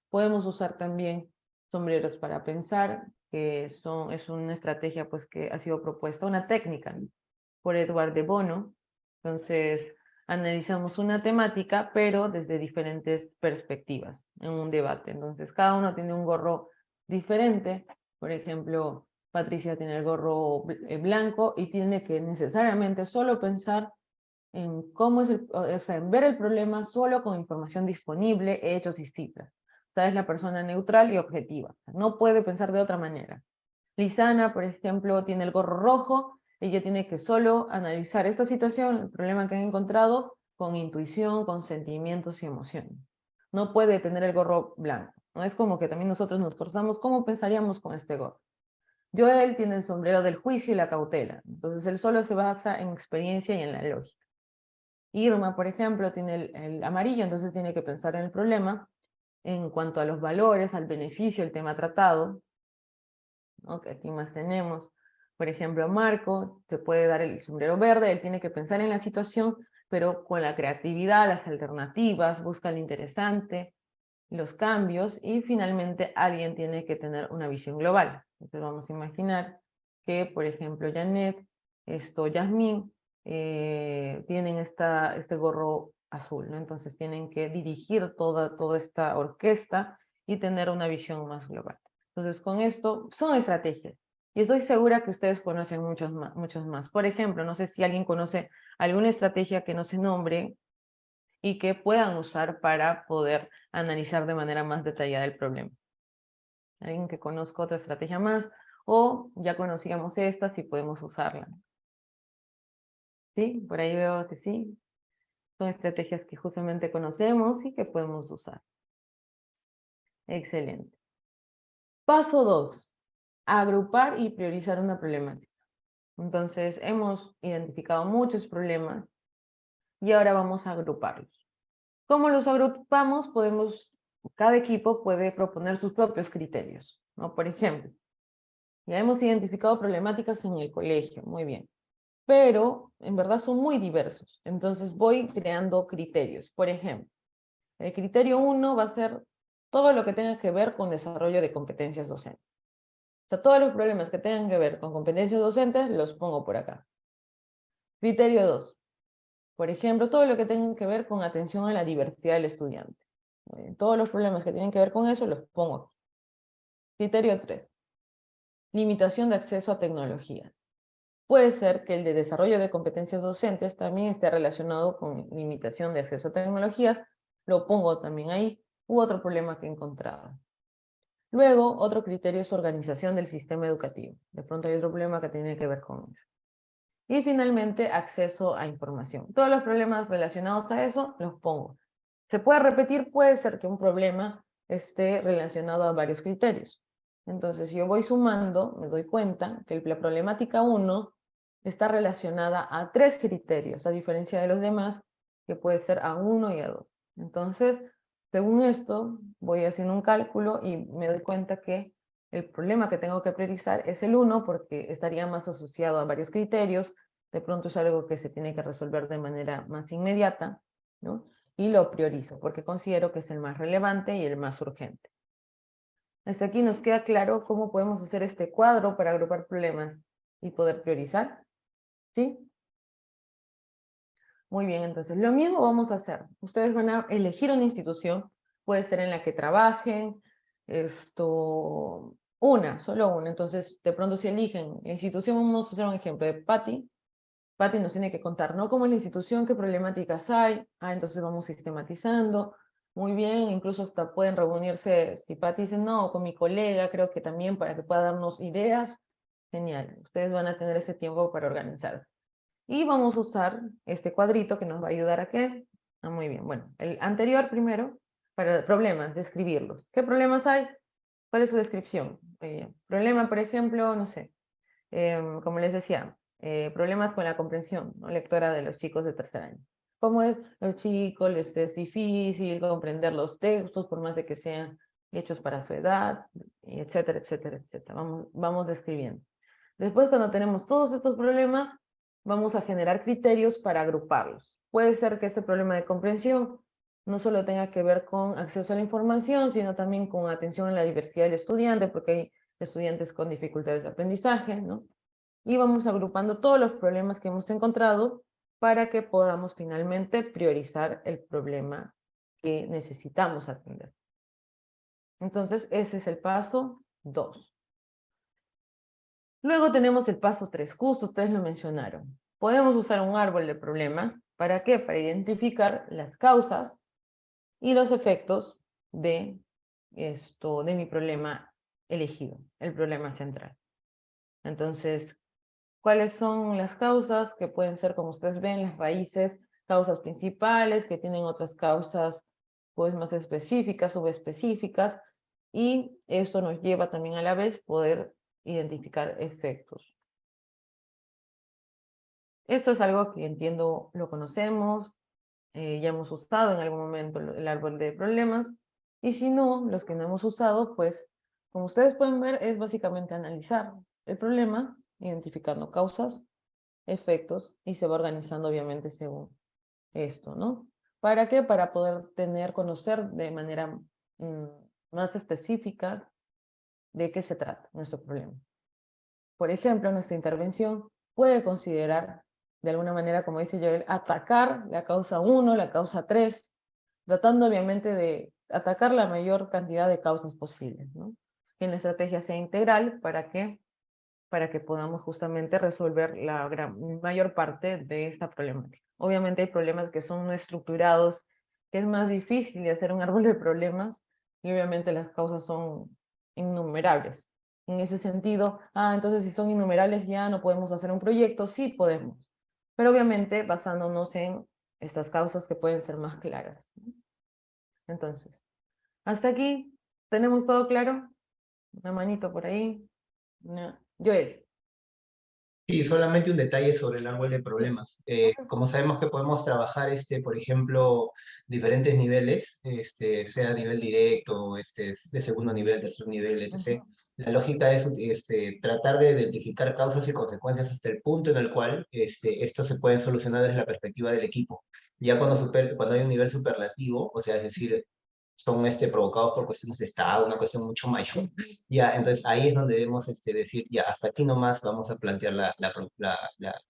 Podemos usar también sombreros para pensar, que es una estrategia pues, que ha sido propuesta, una técnica, ¿no?, por Edward de Bono. Entonces, analizamos una temática, pero desde diferentes perspectivas, en un debate. Entonces, cada uno tiene un gorro diferente. Por ejemplo, Patricia tiene el gorro blanco y tiene que necesariamente solo pensar en cómo en ver el problema solo con información disponible, hechos y cifras. O sea, es la persona neutral y objetiva. O sea, no puede pensar de otra manera. Lisana, por ejemplo, tiene el gorro rojo, Ella tiene que solo analizar esta situación, el problema que han encontrado, con intuición, con sentimientos y emociones. No puede tener el gorro blanco. No es como que también nosotros nos forzamos, ¿cómo pensaríamos con este gorro? Joel tiene el sombrero del juicio y la cautela. Entonces él solo se basa en experiencia y en la lógica. Irma, por ejemplo, tiene el amarillo, entonces tiene que pensar en el problema en cuanto a los valores, al beneficio, el tema tratado. ¿No? Que aquí más tenemos. Por ejemplo, Marco se puede dar el sombrero verde, él tiene que pensar en la situación, pero con la creatividad, las alternativas, busca lo interesante, los cambios, y finalmente alguien tiene que tener una visión global. Entonces vamos a imaginar que, por ejemplo, Janet, Yasmín, tienen este gorro azul, ¿no? Entonces tienen que dirigir toda esta orquesta y tener una visión más global. Entonces con esto son estrategias. Y estoy segura que ustedes conocen muchos más. Por ejemplo, no sé si alguien conoce alguna estrategia que no se nombre y que puedan usar para poder analizar de manera más detallada el problema. Alguien que conozca otra estrategia más, o ya conocíamos esta, si podemos usarla. ¿Sí? Por ahí veo que sí. Son estrategias que justamente conocemos y que podemos usar. Excelente. Paso 2. Agrupar y priorizar una problemática. Entonces, hemos identificado muchos problemas y ahora vamos a agruparlos. ¿Cómo los agrupamos? Cada equipo puede proponer sus propios criterios, ¿no? Por ejemplo, ya hemos identificado problemáticas en el colegio, muy bien, pero en verdad son muy diversos. Entonces voy creando criterios. Por ejemplo, el criterio 1 va a ser todo lo que tenga que ver con desarrollo de competencias docentes. O sea, todos los problemas que tengan que ver con competencias docentes los pongo por acá. Criterio 2. Por ejemplo, todo lo que tenga que ver con atención a la diversidad del estudiante. Todos los problemas que tienen que ver con eso los pongo aquí. Criterio 3. Limitación de acceso a tecnología. Puede ser que el de desarrollo de competencias docentes también esté relacionado con limitación de acceso a tecnologías. Lo pongo también ahí. U otro problema que he encontrado. Luego, otro criterio es organización del sistema educativo. De pronto hay otro problema que tiene que ver con eso. Y finalmente, acceso a información. Todos los problemas relacionados a eso los pongo. ¿Se puede repetir? Puede ser que un problema esté relacionado a varios criterios. Entonces, si yo voy sumando, me doy cuenta que la problemática 1 está relacionada a 3 criterios, a diferencia de los demás, que puede ser a 1 y a 2. Entonces, según esto, voy haciendo un cálculo y me doy cuenta que el problema que tengo que priorizar es el 1 porque estaría más asociado a varios criterios, de pronto es algo que se tiene que resolver de manera más inmediata, ¿no? Y lo priorizo porque considero que es el más relevante y el más urgente. Hasta aquí nos queda claro cómo podemos hacer este cuadro para agrupar problemas y poder priorizar, ¿sí? Muy bien, entonces lo mismo vamos a hacer. Ustedes van a elegir una institución, puede ser en la que trabajen, solo una. Entonces, de pronto si eligen la institución, vamos a hacer un ejemplo de Patty. Patty nos tiene que contar, ¿no? ¿Cómo es la institución? ¿Qué problemáticas hay? Entonces vamos sistematizando. Muy bien, incluso hasta pueden reunirse, si Patty dice, no, con mi colega, creo que también para que pueda darnos ideas. Genial, ustedes van a tener ese tiempo para organizarse. Y vamos a usar este cuadrito que nos va a ayudar a qué. Muy bien, bueno, el anterior primero, para problemas, describirlos. ¿Qué problemas hay? ¿Cuál es su descripción? Problema, por ejemplo, no sé, como les decía, problemas con la comprensión, ¿no? Lectora de los chicos de tercer año. ¿Cómo es? Los chicos les es difícil comprender los textos, por más de que sean hechos para su edad, etcétera, etcétera, etcétera. Vamos describiendo. Después, cuando tenemos todos estos problemas, vamos a generar criterios para agruparlos. Puede ser que este problema de comprensión no solo tenga que ver con acceso a la información, sino también con atención a la diversidad del estudiante, porque hay estudiantes con dificultades de aprendizaje, ¿no? Y vamos agrupando todos los problemas que hemos encontrado para que podamos finalmente priorizar el problema que necesitamos atender. Entonces, ese es el paso 2. Luego tenemos el paso 3, justo ustedes lo mencionaron. Podemos usar un árbol de problemas. ¿Para qué? Para identificar las causas y los efectos de mi problema elegido, el problema central. Entonces, ¿Cuáles son las causas? Que pueden ser, como ustedes ven, las raíces, causas principales, que tienen otras causas pues más específicas, subespecíficas, y esto nos lleva también a la vez poder identificar efectos. Esto es algo que entiendo, lo conocemos, ya hemos usado en algún momento el árbol de problemas, y si no, los que no hemos usado, pues, como ustedes pueden ver, es básicamente analizar el problema, identificando causas, efectos, y se va organizando obviamente según esto, ¿no? ¿Para qué? Para poder conocer de manera más específica de qué se trata nuestro problema. Por ejemplo, nuestra intervención puede considerar, de alguna manera, como dice Joel, atacar la causa 1, la causa 3, tratando obviamente de atacar la mayor cantidad de causas posibles, ¿no? Que la estrategia sea integral, ¿para qué? Para que podamos justamente resolver la mayor parte de esta problemática. Obviamente hay problemas que son no estructurados, que es más difícil de hacer un árbol de problemas, y obviamente las causas son innumerables. En ese sentido, entonces si son innumerables ya no podemos hacer un proyecto. Sí podemos, pero obviamente basándonos en estas causas que pueden ser más claras. Entonces, hasta aquí, ¿tenemos todo claro? Una manito por ahí. Joel. Y solamente un detalle sobre el árbol de problemas. Como sabemos que podemos trabajar, por ejemplo, diferentes niveles, sea nivel directo, de segundo nivel, tercer nivel, etc. La lógica es tratar de identificar causas y consecuencias hasta el punto en el cual estos se pueden solucionar desde la perspectiva del equipo. Ya cuando hay un nivel superlativo, o sea, es decir, son provocados por cuestiones de Estado, una cuestión mucho mayor. Ya, entonces ahí es donde debemos decir, ya, hasta aquí nomás vamos a plantear la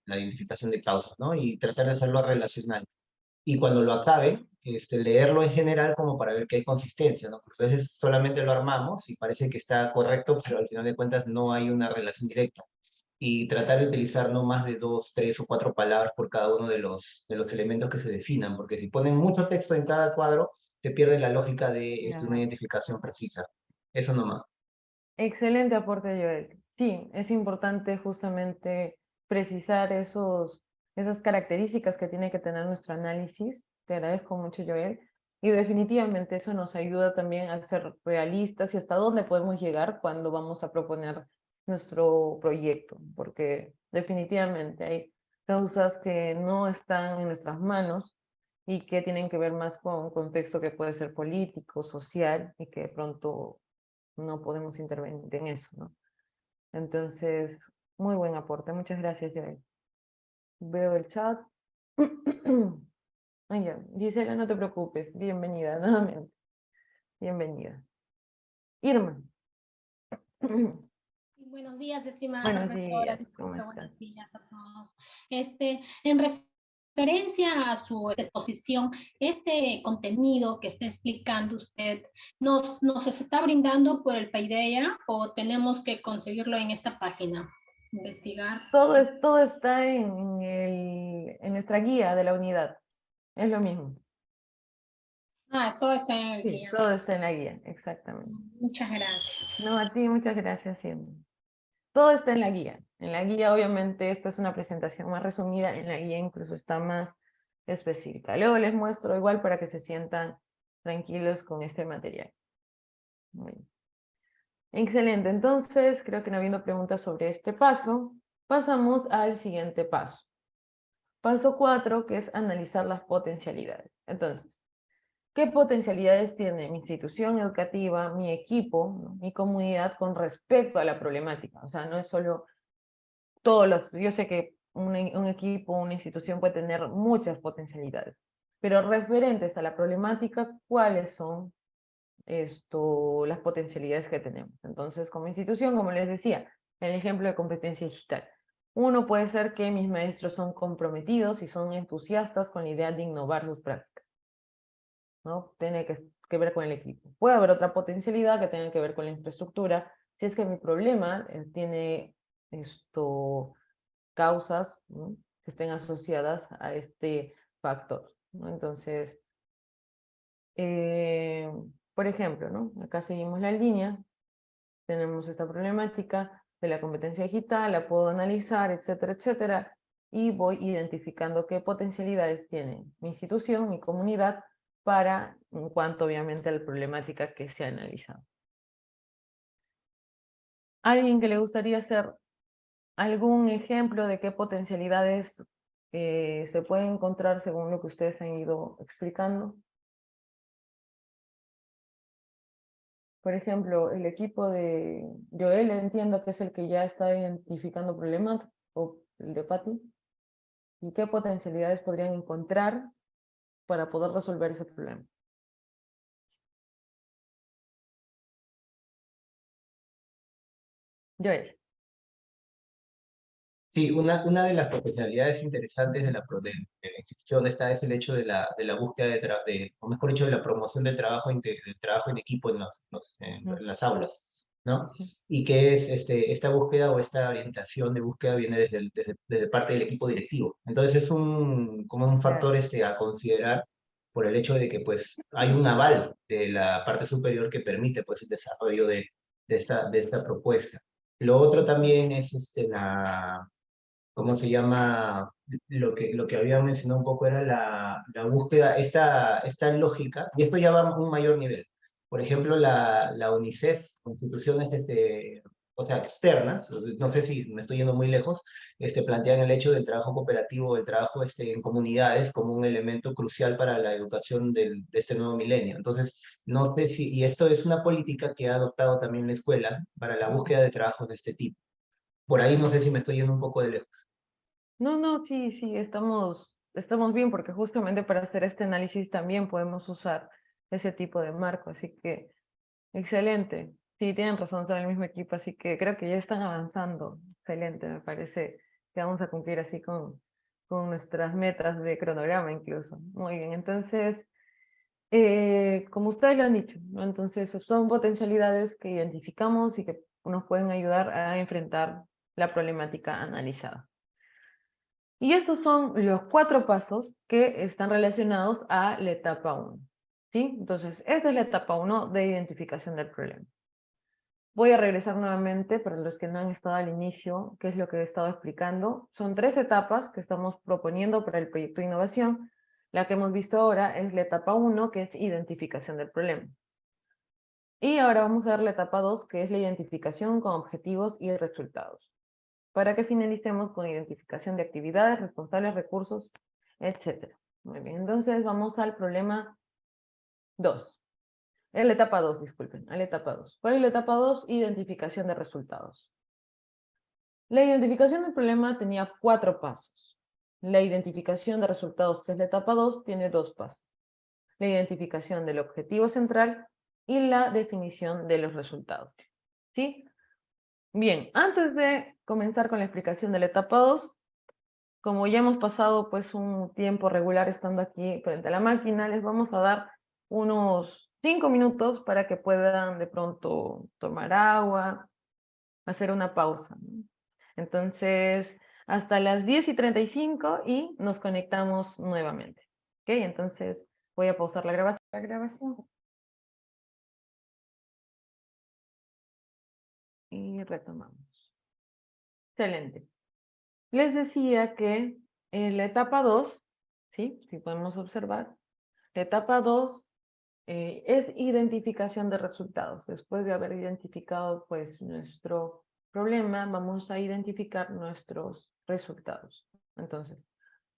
identificación de causas, ¿no? Y tratar de hacerlo relacional. Y cuando lo acabe, leerlo en general como para ver que hay consistencia, ¿no? Porque a veces solamente lo armamos y parece que está correcto, pero al final de cuentas no hay una relación directa. Y tratar de utilizar no más de 2, 3 o 4 palabras por cada uno de los elementos que se definan, porque si ponen mucho texto en cada cuadro, se pierde la lógica de una Ya. identificación precisa. Eso nomás. Excelente aporte, Joel. Sí, es importante justamente precisar esas características que tiene que tener nuestro análisis. Te agradezco mucho, Joel. Y definitivamente eso nos ayuda también a ser realistas y hasta dónde podemos llegar cuando vamos a proponer nuestro proyecto, porque definitivamente hay causas que no están en nuestras manos y que tienen que ver más con un contexto que puede ser político, social, y que de pronto no podemos intervenir en eso, ¿no? Entonces, muy buen aporte. Muchas gracias, Joel. Veo el chat. Ay, ya. Gisela, no te preocupes. Bienvenida nuevamente. Bienvenida. Irma. Buenos días, estimada Buenos profesora. días. ¿Cómo Disculpe, estás? buenos días a todos. En referencia a su exposición, este contenido que está explicando usted, ¿nos está brindando por el Paideia o tenemos que conseguirlo en esta página? Investigar. Todo está en nuestra guía de la unidad. Es lo mismo. Todo está en el Sí, guía. todo está en la guía, exactamente. Muchas gracias. No, a ti muchas gracias, Irma. Todo está en la guía. En la guía, obviamente, esta es una presentación más resumida. En la guía incluso está más específica. Luego les muestro igual para que se sientan tranquilos con este material. Muy bien. Excelente. Entonces, creo que no habiendo preguntas sobre este paso, pasamos al siguiente paso. Paso 4, que es analizar las potencialidades. Entonces, ¿qué potencialidades tiene mi institución educativa, mi equipo, ¿no?, mi comunidad con respecto a la problemática? O sea, no es solo yo sé que un equipo, una institución puede tener muchas potencialidades, pero referentes a la problemática, ¿cuáles son las potencialidades que tenemos? Entonces, como institución, como les decía, el ejemplo de competencia digital. Uno puede ser que mis maestros son comprometidos y son entusiastas con la idea de innovar sus prácticas, ¿no? Tiene que ver con el equipo. Puede haber otra potencialidad que tenga que ver con la infraestructura, si es que mi problema tiene causas, ¿no?, que estén asociadas a este factor, ¿no? Entonces, por ejemplo, ¿no?, acá seguimos la línea, tenemos esta problemática, de la competencia digital, la puedo analizar, etcétera, etcétera, y voy identificando qué potencialidades tiene mi institución, mi comunidad, para en cuanto obviamente a la problemática que se ha analizado. ¿Alguien que le gustaría hacer algún ejemplo de qué potencialidades se pueden encontrar según lo que ustedes han ido explicando? Por ejemplo, el equipo de Joel, entiendo que es el que ya está identificando problemas, o el de Patty. ¿Y qué potencialidades podrían encontrar para poder resolver ese problema? Joel. Sí, una de las potencialidades interesantes de la institución esta es el hecho de la búsqueda o mejor dicho, de la promoción del del trabajo en equipo en en las aulas, ¿no? Ujú. Y que es esta búsqueda o esta orientación de búsqueda viene desde parte del equipo directivo. Entonces es como un factor Claro. a considerar por el hecho de que pues hay un aval de la parte superior que permite pues el desarrollo de esta propuesta. Lo otro también es ¿cómo se llama? Lo que había mencionado un poco era la búsqueda, esta lógica, y esto ya va a un mayor nivel. Por ejemplo, la UNICEF, instituciones o sea, externas, no sé si me estoy yendo muy lejos, plantean el hecho del trabajo cooperativo, del trabajo en comunidades como un elemento crucial para la educación de este nuevo milenio. Entonces, no sé si, y esto es una política que ha adoptado también la escuela para la búsqueda de trabajos de este tipo. Por ahí no sé si me estoy yendo un poco de lejos. No, no, sí, sí, estamos bien porque justamente para hacer este análisis también podemos usar ese tipo de marco, así que excelente. Sí, tienen razón, son el mismo equipo, así que creo que ya están avanzando. Excelente, me parece que vamos a cumplir así con nuestras metas de cronograma incluso. Muy bien, entonces, como ustedes lo han dicho, ¿no? Entonces son potencialidades que identificamos y que nos pueden ayudar a enfrentar la problemática analizada. Y estos son los 4 pasos que están relacionados a la etapa 1. ¿Sí? Entonces, esta es la etapa 1 de identificación del problema. Voy a regresar nuevamente para los que no han estado al inicio, qué es lo que he estado explicando. Son 3 etapas que estamos proponiendo para el proyecto de innovación. La que hemos visto ahora es la etapa 1, que es identificación del problema. Y ahora vamos a ver la etapa 2, que es la identificación con objetivos y resultados, para que finalicemos con identificación de actividades, responsables, recursos, etc. Muy bien, entonces vamos al problema 2. En la etapa 2, disculpen, a la etapa 2. ¿Cuál es la etapa 2? Identificación de resultados. La identificación del problema tenía 4 pasos. La identificación de resultados, que es la etapa 2, tiene 2 pasos. La identificación del objetivo central y la definición de los resultados. ¿Sí? Bien, antes de comenzar con la explicación de la etapa 2, como ya hemos pasado pues un tiempo regular estando aquí frente a la máquina, les vamos a dar unos 5 minutos para que puedan de pronto tomar agua, hacer una pausa, ¿no? Entonces, hasta las 10:35 y nos conectamos nuevamente. ¿Ok? Entonces, voy a pausar la grabación. Y retomamos. Excelente. Les decía que en la etapa 2, ¿sí? Si podemos observar, la etapa 2 es identificación de resultados. Después de haber identificado pues nuestro problema, vamos a identificar nuestros resultados. Entonces,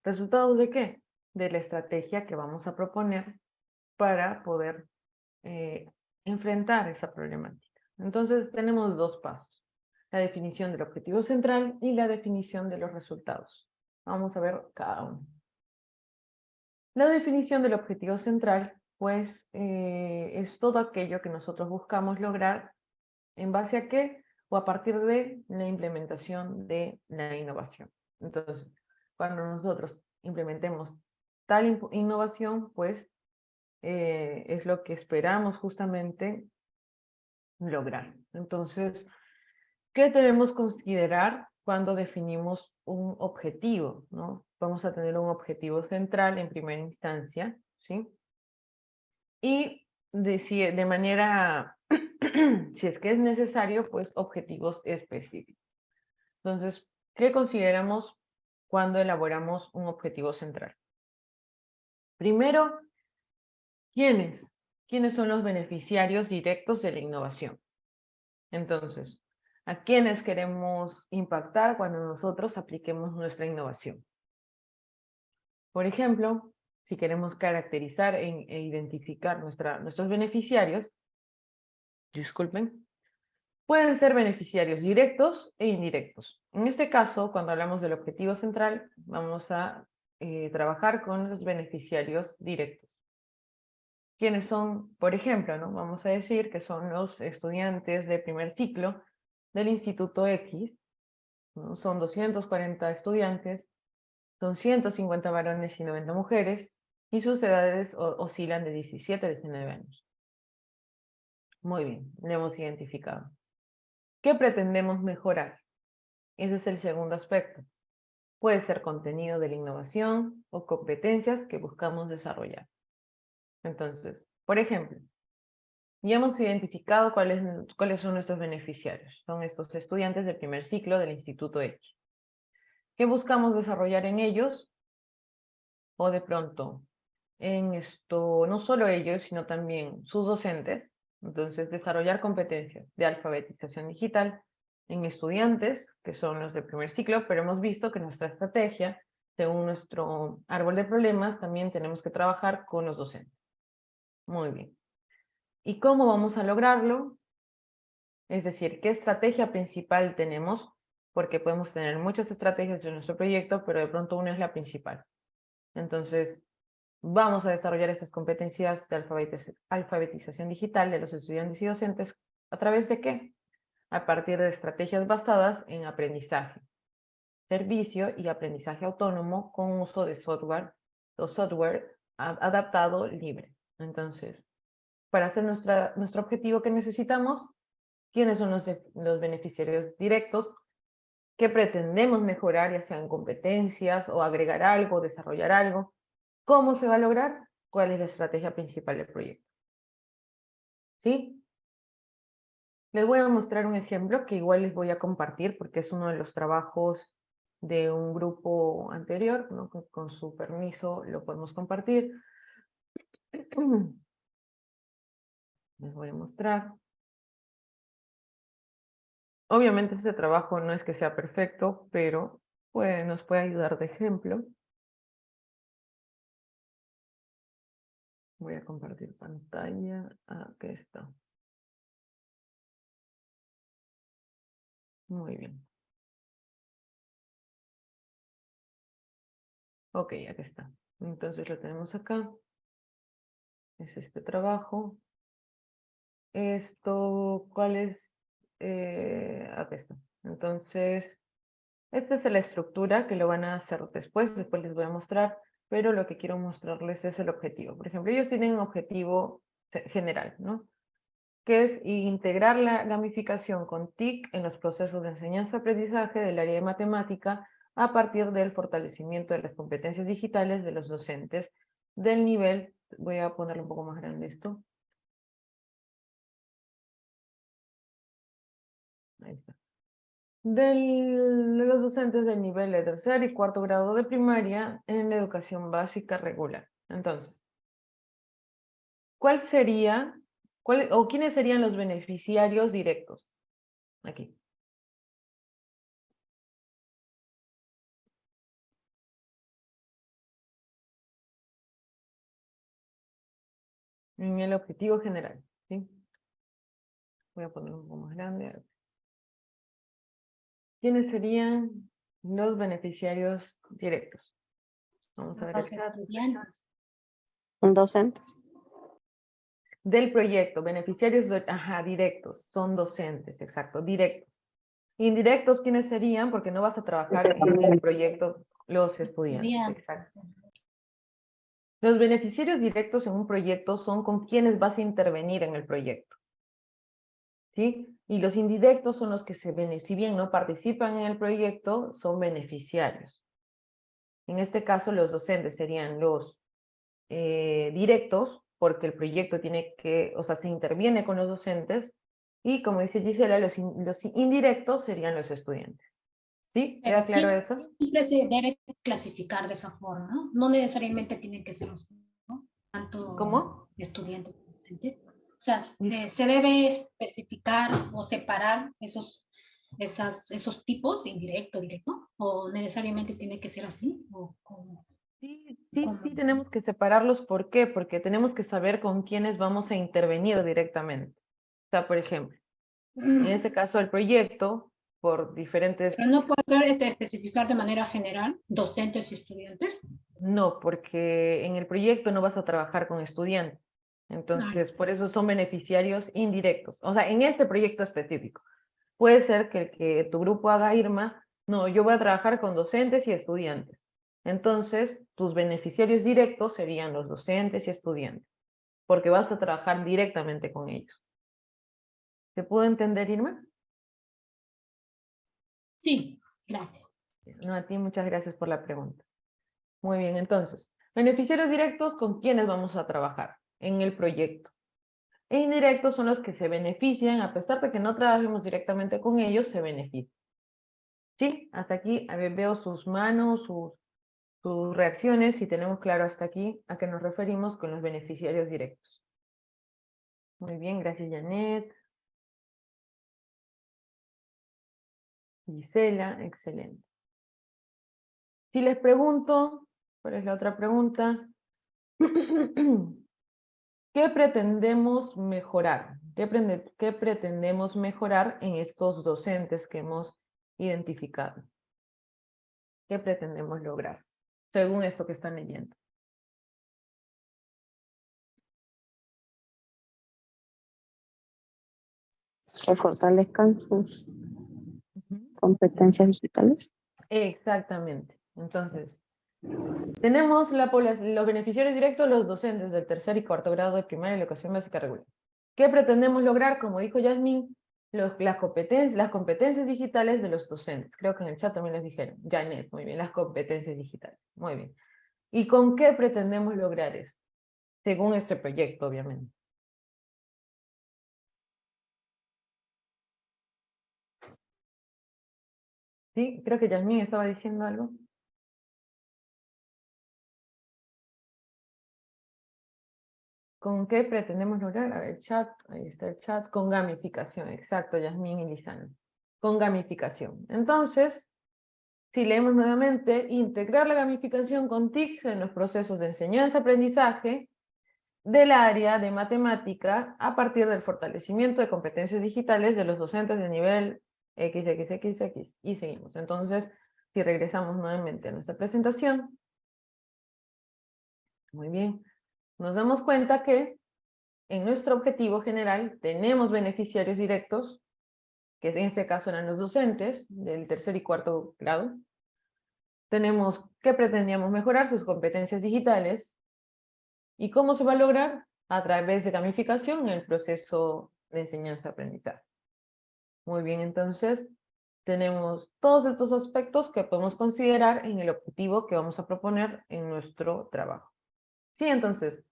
¿resultados de qué? De la estrategia que vamos a proponer para poder enfrentar esa problemática. Entonces, tenemos 2 pasos. La definición del objetivo central y la definición de los resultados. Vamos a ver cada uno. La definición del objetivo central, pues, es todo aquello que nosotros buscamos lograr en base a qué o a partir de la implementación de la innovación. Entonces, cuando nosotros implementemos tal innovación, pues, es lo que esperamos justamente lograr. Entonces, ¿qué debemos considerar cuando definimos un objetivo, ¿no? Vamos a tener un objetivo central en primera instancia, ¿sí? Y de manera si es que es necesario, pues objetivos específicos. Entonces, ¿qué consideramos cuando elaboramos un objetivo central? Primero, ¿quiénes? ¿Quiénes son los beneficiarios directos de la innovación? Entonces, ¿a quiénes queremos impactar cuando nosotros apliquemos nuestra innovación? Por ejemplo, si queremos caracterizar e identificar nuestros beneficiarios, disculpen, pueden ser beneficiarios directos e indirectos. En este caso, cuando hablamos del objetivo central, vamos a trabajar con los beneficiarios directos. ¿Quiénes son? Por ejemplo, ¿no? Vamos a decir que son los estudiantes de primer ciclo del Instituto X, ¿no? Son 240 estudiantes, son 150 varones y 90 mujeres, y sus edades oscilan de 17 a 19 años. Muy bien, lo hemos identificado. ¿Qué pretendemos mejorar? Ese es el segundo aspecto. Puede ser contenido de la innovación o competencias que buscamos desarrollar. Entonces, por ejemplo, ya hemos identificado cuáles son nuestros beneficiarios. Son estos estudiantes del primer ciclo del Instituto X. ¿Qué buscamos desarrollar en ellos? O de pronto, en esto, no solo ellos, sino también sus docentes. Entonces, desarrollar competencias de alfabetización digital en estudiantes, que son los del primer ciclo, pero hemos visto que nuestra estrategia, según nuestro árbol de problemas, también tenemos que trabajar con los docentes. Muy bien. ¿Y cómo vamos a lograrlo? Es decir, ¿qué estrategia principal tenemos? Porque podemos tener muchas estrategias en nuestro proyecto, pero de pronto una es la principal. Entonces, vamos a desarrollar estas competencias de alfabetización digital de los estudiantes y docentes. ¿A través de qué? A partir de estrategias basadas en aprendizaje, servicio y aprendizaje autónomo con uso de software o software adaptado libre. Entonces, para hacer nuestro objetivo que necesitamos, ¿quiénes son los beneficiarios directos? ¿Qué pretendemos mejorar, ya sean competencias o agregar algo, desarrollar algo? ¿Cómo se va a lograr? ¿Cuál es la estrategia principal del proyecto? ¿Sí? Les voy a mostrar un ejemplo que igual les voy a compartir porque es uno de los trabajos de un grupo anterior, ¿no? Con su permiso lo podemos compartir. Les voy a mostrar. Obviamente este trabajo no es que sea perfecto, pero nos puede ayudar de ejemplo. Voy a compartir pantalla. Aquí está. Muy bien. Ok, aquí está. Entonces lo tenemos acá. Es este trabajo. Esto, ¿cuál es? Aquí está. Entonces, esta es la estructura que lo van a hacer después les voy a mostrar, pero lo que quiero mostrarles es el objetivo. Por ejemplo, ellos tienen un objetivo general, ¿no? Que es integrar la gamificación con TIC en los procesos de enseñanza-aprendizaje del área de matemática a partir del fortalecimiento de las competencias digitales de los docentes del nivel, voy a ponerlo un poco más grande esto. Ahí está. De los docentes del nivel de tercer y cuarto grado de primaria en la educación básica regular. Entonces, ¿quiénes serían los beneficiarios directos? Aquí. En el objetivo general, ¿sí? Voy a ponerlo un poco más grande. ¿Quiénes serían los beneficiarios directos? Vamos a ver Los el chat. estudiantes. Docentes. Del proyecto, beneficiarios directos, son docentes, exacto, directos. Indirectos, ¿quiénes serían? Porque no vas a trabajar en el proyecto los estudiantes, Estudiantes. exacto. Los beneficiarios directos en un proyecto son con quienes vas a intervenir en el proyecto, ¿sí? Y los indirectos son los que si bien no participan en el proyecto, son beneficiarios. En este caso, los docentes serían los directos, porque el proyecto se interviene con los docentes, Y como dice Gisela, los indirectos serían los estudiantes. ¿Sí? ¿Queda claro eso? Siempre se debe clasificar de esa forma, ¿no? No necesariamente tienen que ser los, ¿no? Tanto ¿Cómo? estudiantes como docentes. O sea, se debe especificar o separar esos tipos, indirecto, directo, o necesariamente tiene que ser así, o como... Sí, tenemos que separarlos. ¿Por qué? Porque tenemos que saber con quiénes vamos a intervenir directamente. O sea, por ejemplo, en este caso el proyecto, por diferentes... Pero no puede ser especificar de manera general docentes y estudiantes. No, porque en el proyecto no vas a trabajar con estudiantes. Entonces, por eso son beneficiarios indirectos. O sea, en este proyecto específico. Puede ser que tu grupo haga, Irma, no, yo voy a trabajar con docentes y estudiantes. Entonces, tus beneficiarios directos serían los docentes y estudiantes, porque vas a trabajar directamente con ellos. ¿Te puedo entender, Irma? Sí, gracias. No, a ti muchas gracias por la pregunta. Muy bien, entonces, beneficiarios directos, ¿con quiénes vamos a trabajar en el proyecto? E indirectos son los que se benefician, a pesar de que no trabajemos directamente con ellos, se benefician. ¿Sí? Hasta aquí, a ver, veo sus manos, sus reacciones, si tenemos claro hasta aquí a qué nos referimos con los beneficiarios directos. Muy bien, gracias Janet. Gisela, excelente. Si les pregunto, ¿cuál es la otra pregunta? ¿Qué pretendemos mejorar? ¿Qué pretendemos mejorar en estos docentes que hemos identificado? ¿Qué pretendemos lograr? Según esto que están leyendo. Que fortalezcan sus competencias digitales. Exactamente. Entonces, tenemos los beneficiarios directos, los docentes del tercer y cuarto grado de primaria y la educación básica regular. ¿Qué pretendemos lograr? Como dijo Yasmín, las competencias digitales de los docentes. Creo que en el chat también les dijeron. Janet, muy bien, las competencias digitales. Muy bien. ¿Y con qué pretendemos lograr eso? Según este proyecto, obviamente. ¿Sí? Creo que Yasmín estaba diciendo algo. ¿Con qué pretendemos lograr? A ver, chat, ahí está el chat, con gamificación, exacto, Yasmín y Lisana. Con gamificación. Entonces, si leemos nuevamente, integrar la gamificación con TIC en los procesos de enseñanza-aprendizaje del área de matemática a partir del fortalecimiento de competencias digitales de los docentes de nivel XXXX. Y seguimos. Entonces, si regresamos nuevamente a nuestra presentación, muy bien, nos damos cuenta que en nuestro objetivo general tenemos beneficiarios directos, que en este caso eran los docentes del tercer y cuarto grado. Tenemos que pretendíamos mejorar sus competencias digitales. ¿Y cómo se va a lograr? A través de gamificación en el proceso de enseñanza-aprendizaje. Muy bien, entonces tenemos todos estos aspectos que podemos considerar en el objetivo que vamos a proponer en nuestro trabajo. Sí, entonces,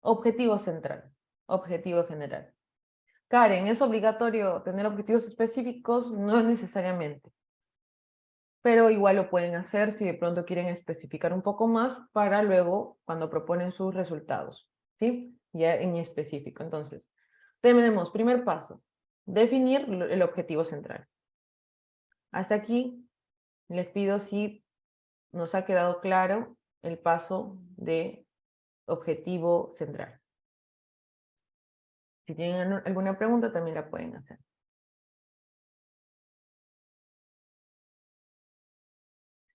objetivo central, objetivo general. Karen, ¿es obligatorio tener objetivos específicos? No necesariamente. Pero igual lo pueden hacer si de pronto quieren especificar un poco más para luego cuando proponen sus resultados, ¿sí? Ya en específico. Entonces, tenemos primer paso, definir el objetivo central. Hasta aquí les pido si nos ha quedado claro el paso de objetivo central. Si tienen alguna pregunta también la pueden hacer.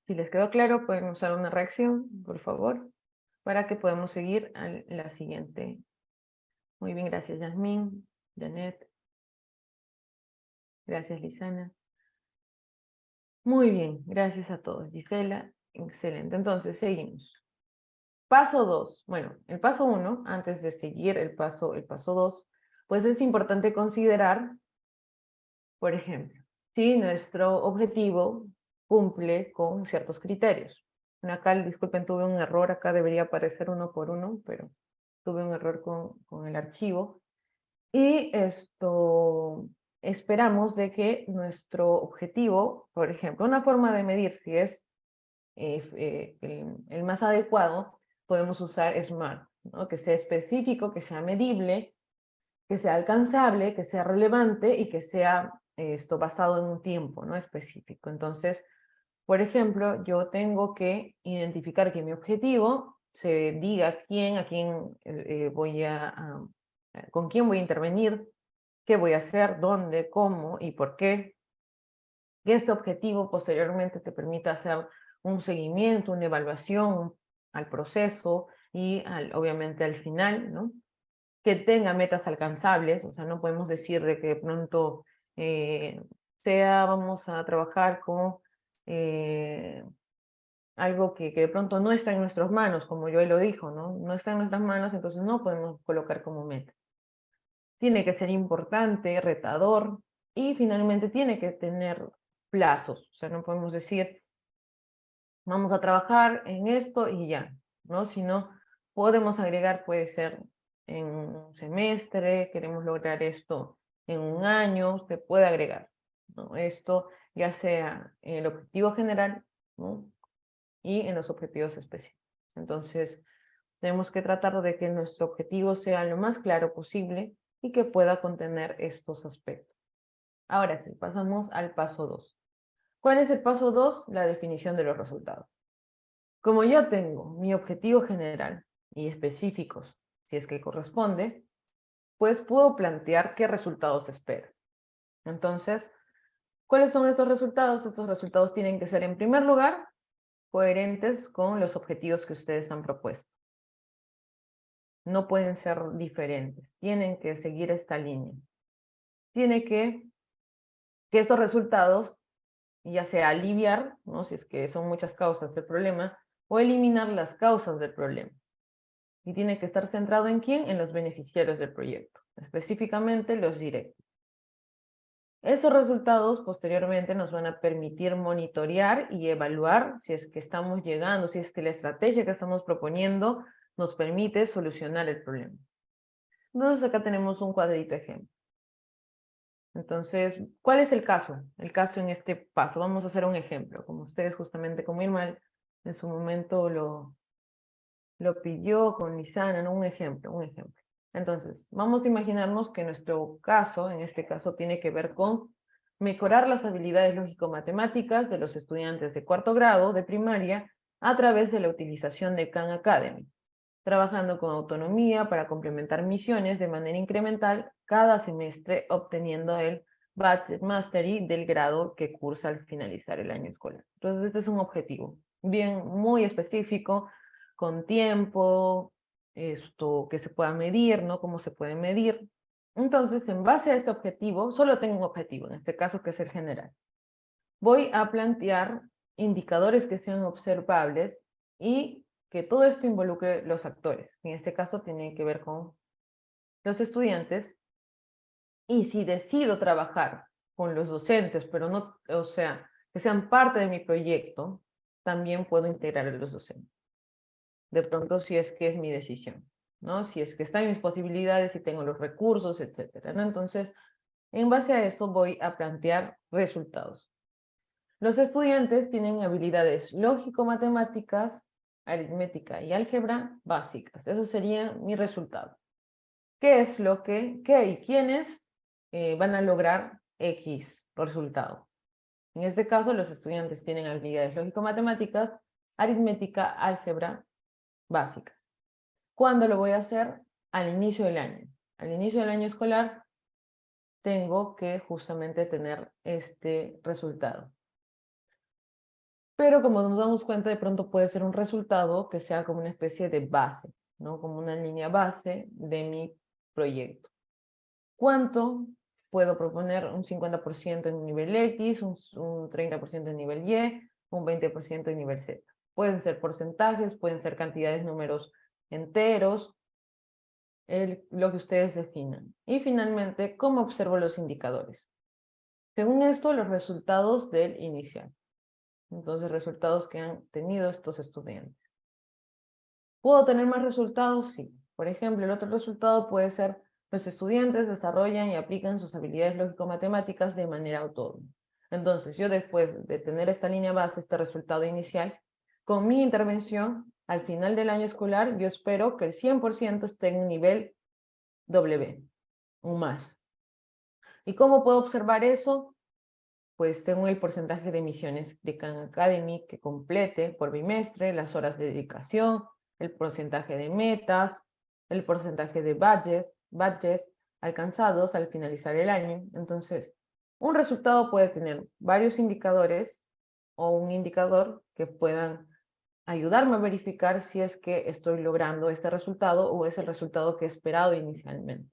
Si les quedó claro, pueden usar una reacción, por favor, para que podamos seguir a la siguiente. Muy bien, gracias Yasmín, Janet. Gracias Lisana. Muy bien, gracias a todos. Gisela, excelente. Entonces, seguimos. Paso 2. Bueno, el paso 1, antes de seguir el paso 2, pues es importante considerar, por ejemplo, si nuestro objetivo cumple con ciertos criterios. Acá, disculpen, tuve un error, acá debería aparecer uno por uno, pero tuve un error con el archivo. Y esperamos de que nuestro objetivo, por ejemplo, una forma de medir si es el más adecuado, podemos usar SMART, ¿no? Que sea específico, que sea medible, que sea alcanzable, que sea relevante y que sea basado en un tiempo, ¿no? Específico. Entonces, por ejemplo, yo tengo que identificar que mi objetivo se diga a quién con quién voy a intervenir, qué voy a hacer, dónde, cómo y por qué. Que este objetivo posteriormente te permita hacer un seguimiento, una evaluación al proceso y obviamente al final, ¿no? Que tenga metas alcanzables, o sea, no podemos decir de que de pronto vamos a trabajar con algo que de pronto no está en nuestras manos, como yo lo dijo, ¿no? No está en nuestras manos, entonces no podemos colocar como meta. Tiene que ser importante, retador y finalmente tiene que tener plazos, o sea, no podemos decir vamos a trabajar en esto y ya, ¿no? Sino podemos agregar, puede ser en un semestre, queremos lograr esto en un año, se puede agregar, ¿no? Esto ya sea en el objetivo general, ¿no? Y en los objetivos específicos. Entonces, tenemos que tratar de que nuestro objetivo sea lo más claro posible y que pueda contener estos aspectos. Ahora sí, pasamos al paso 2. ¿Cuál es el paso 2? La definición de los resultados. Como yo tengo mi objetivo general y específicos, si es que corresponde, pues puedo plantear qué resultados espero. Entonces, ¿cuáles son estos resultados? Estos resultados tienen que ser, en primer lugar, coherentes con los objetivos que ustedes han propuesto. No pueden ser diferentes, tienen que seguir esta línea. Tiene que estos resultados, ya sea aliviar, ¿no? Si es que son muchas causas del problema, o eliminar las causas del problema. Y tiene que estar centrado ¿en quién? En los beneficiarios del proyecto, específicamente los directos. Esos resultados posteriormente nos van a permitir monitorear y evaluar si es que estamos llegando, si es que la estrategia que estamos proponiendo nos permite solucionar el problema. Entonces acá tenemos un cuadrito ejemplo. Entonces, ¿cuál es el caso? El caso en este paso. Vamos a hacer un ejemplo, como ustedes justamente, como Irma en su momento lo pidió con Lisana, ¿no? Un ejemplo. Entonces, vamos a imaginarnos que nuestro caso, en este caso, tiene que ver con mejorar las habilidades lógico-matemáticas de los estudiantes de cuarto grado de primaria a través de la utilización de Khan Academy, trabajando con autonomía para complementar misiones de manera incremental cada semestre, obteniendo el Badge Mastery del grado que cursa al finalizar el año escolar. Entonces, este es un objetivo bien muy específico, con tiempo, que se pueda medir, ¿no? Cómo se puede medir. Entonces, en base a este objetivo, solo tengo un objetivo, en este caso que es el general. Voy a plantear indicadores que sean observables y que todo esto involucre los actores. En este caso tiene que ver con los estudiantes. Y si decido trabajar con los docentes, pero no, o sea, que sean parte de mi proyecto, también puedo integrar a los docentes. De pronto, si es que es mi decisión, ¿no? Si es que están mis posibilidades, si tengo los recursos, etcétera, ¿no? Entonces, en base a eso voy a plantear resultados. Los estudiantes tienen habilidades lógico-matemáticas, aritmética y álgebra básicas. Eso sería mi resultado. ¿Qué es lo que, qué y quiénes van a lograr X resultado? En este caso, los estudiantes tienen habilidades lógico-matemáticas, aritmética, álgebra básica. ¿Cuándo lo voy a hacer? Al inicio del año. Al inicio del año escolar tengo que justamente tener este resultado. Pero como nos damos cuenta, de pronto puede ser un resultado que sea como una especie de base, ¿no? Como una línea base de mi proyecto. ¿Cuánto puedo proponer? Un 50% en nivel X, un 30% en nivel Y, un 20% en nivel Z. Pueden ser porcentajes, pueden ser cantidades, números enteros, lo que ustedes definan. Y finalmente, ¿cómo observo los indicadores? Según esto, los resultados del inicial. Entonces, resultados que han tenido estos estudiantes. ¿Puedo tener más resultados? Sí. Por ejemplo, el otro resultado puede ser Los estudiantes desarrollan y aplican sus habilidades lógico-matemáticas de manera autónoma. Entonces, yo después de tener esta línea base, este resultado inicial, con mi intervención, al final del año escolar, yo espero que el 100% esté en un nivel W, un más. ¿Y cómo puedo observar eso? Pues según el porcentaje de emisiones de Khan Academy que complete por bimestre, las horas de dedicación, el porcentaje de metas, el porcentaje de badges alcanzados al finalizar el año. Entonces, un resultado puede tener varios indicadores o un indicador que puedan ayudarme a verificar si es que estoy logrando este resultado o es el resultado que he esperado inicialmente.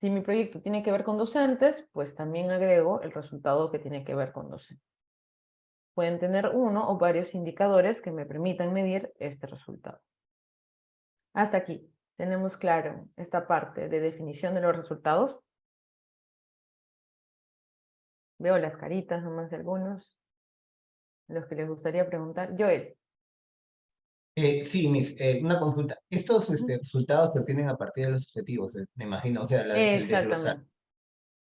Si mi proyecto tiene que ver con docentes, pues también agrego el resultado que tiene que ver con docentes. Pueden tener uno o varios indicadores que me permitan medir este resultado. Hasta aquí, tenemos claro esta parte de definición de los resultados. Veo las caritas nomás de algunos, los que les gustaría preguntar. Joel. Sí, una consulta. Estos resultados se obtienen a partir de los objetivos, me imagino, o sea, el desglosar. Exactamente.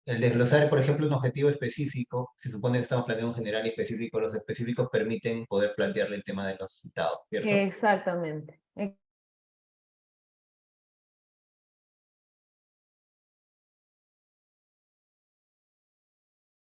El desglosar, por ejemplo, un objetivo específico, se supone que estamos planteando un general y específico, los específicos permiten poder plantearle el tema de los resultados, ¿cierto? Exactamente.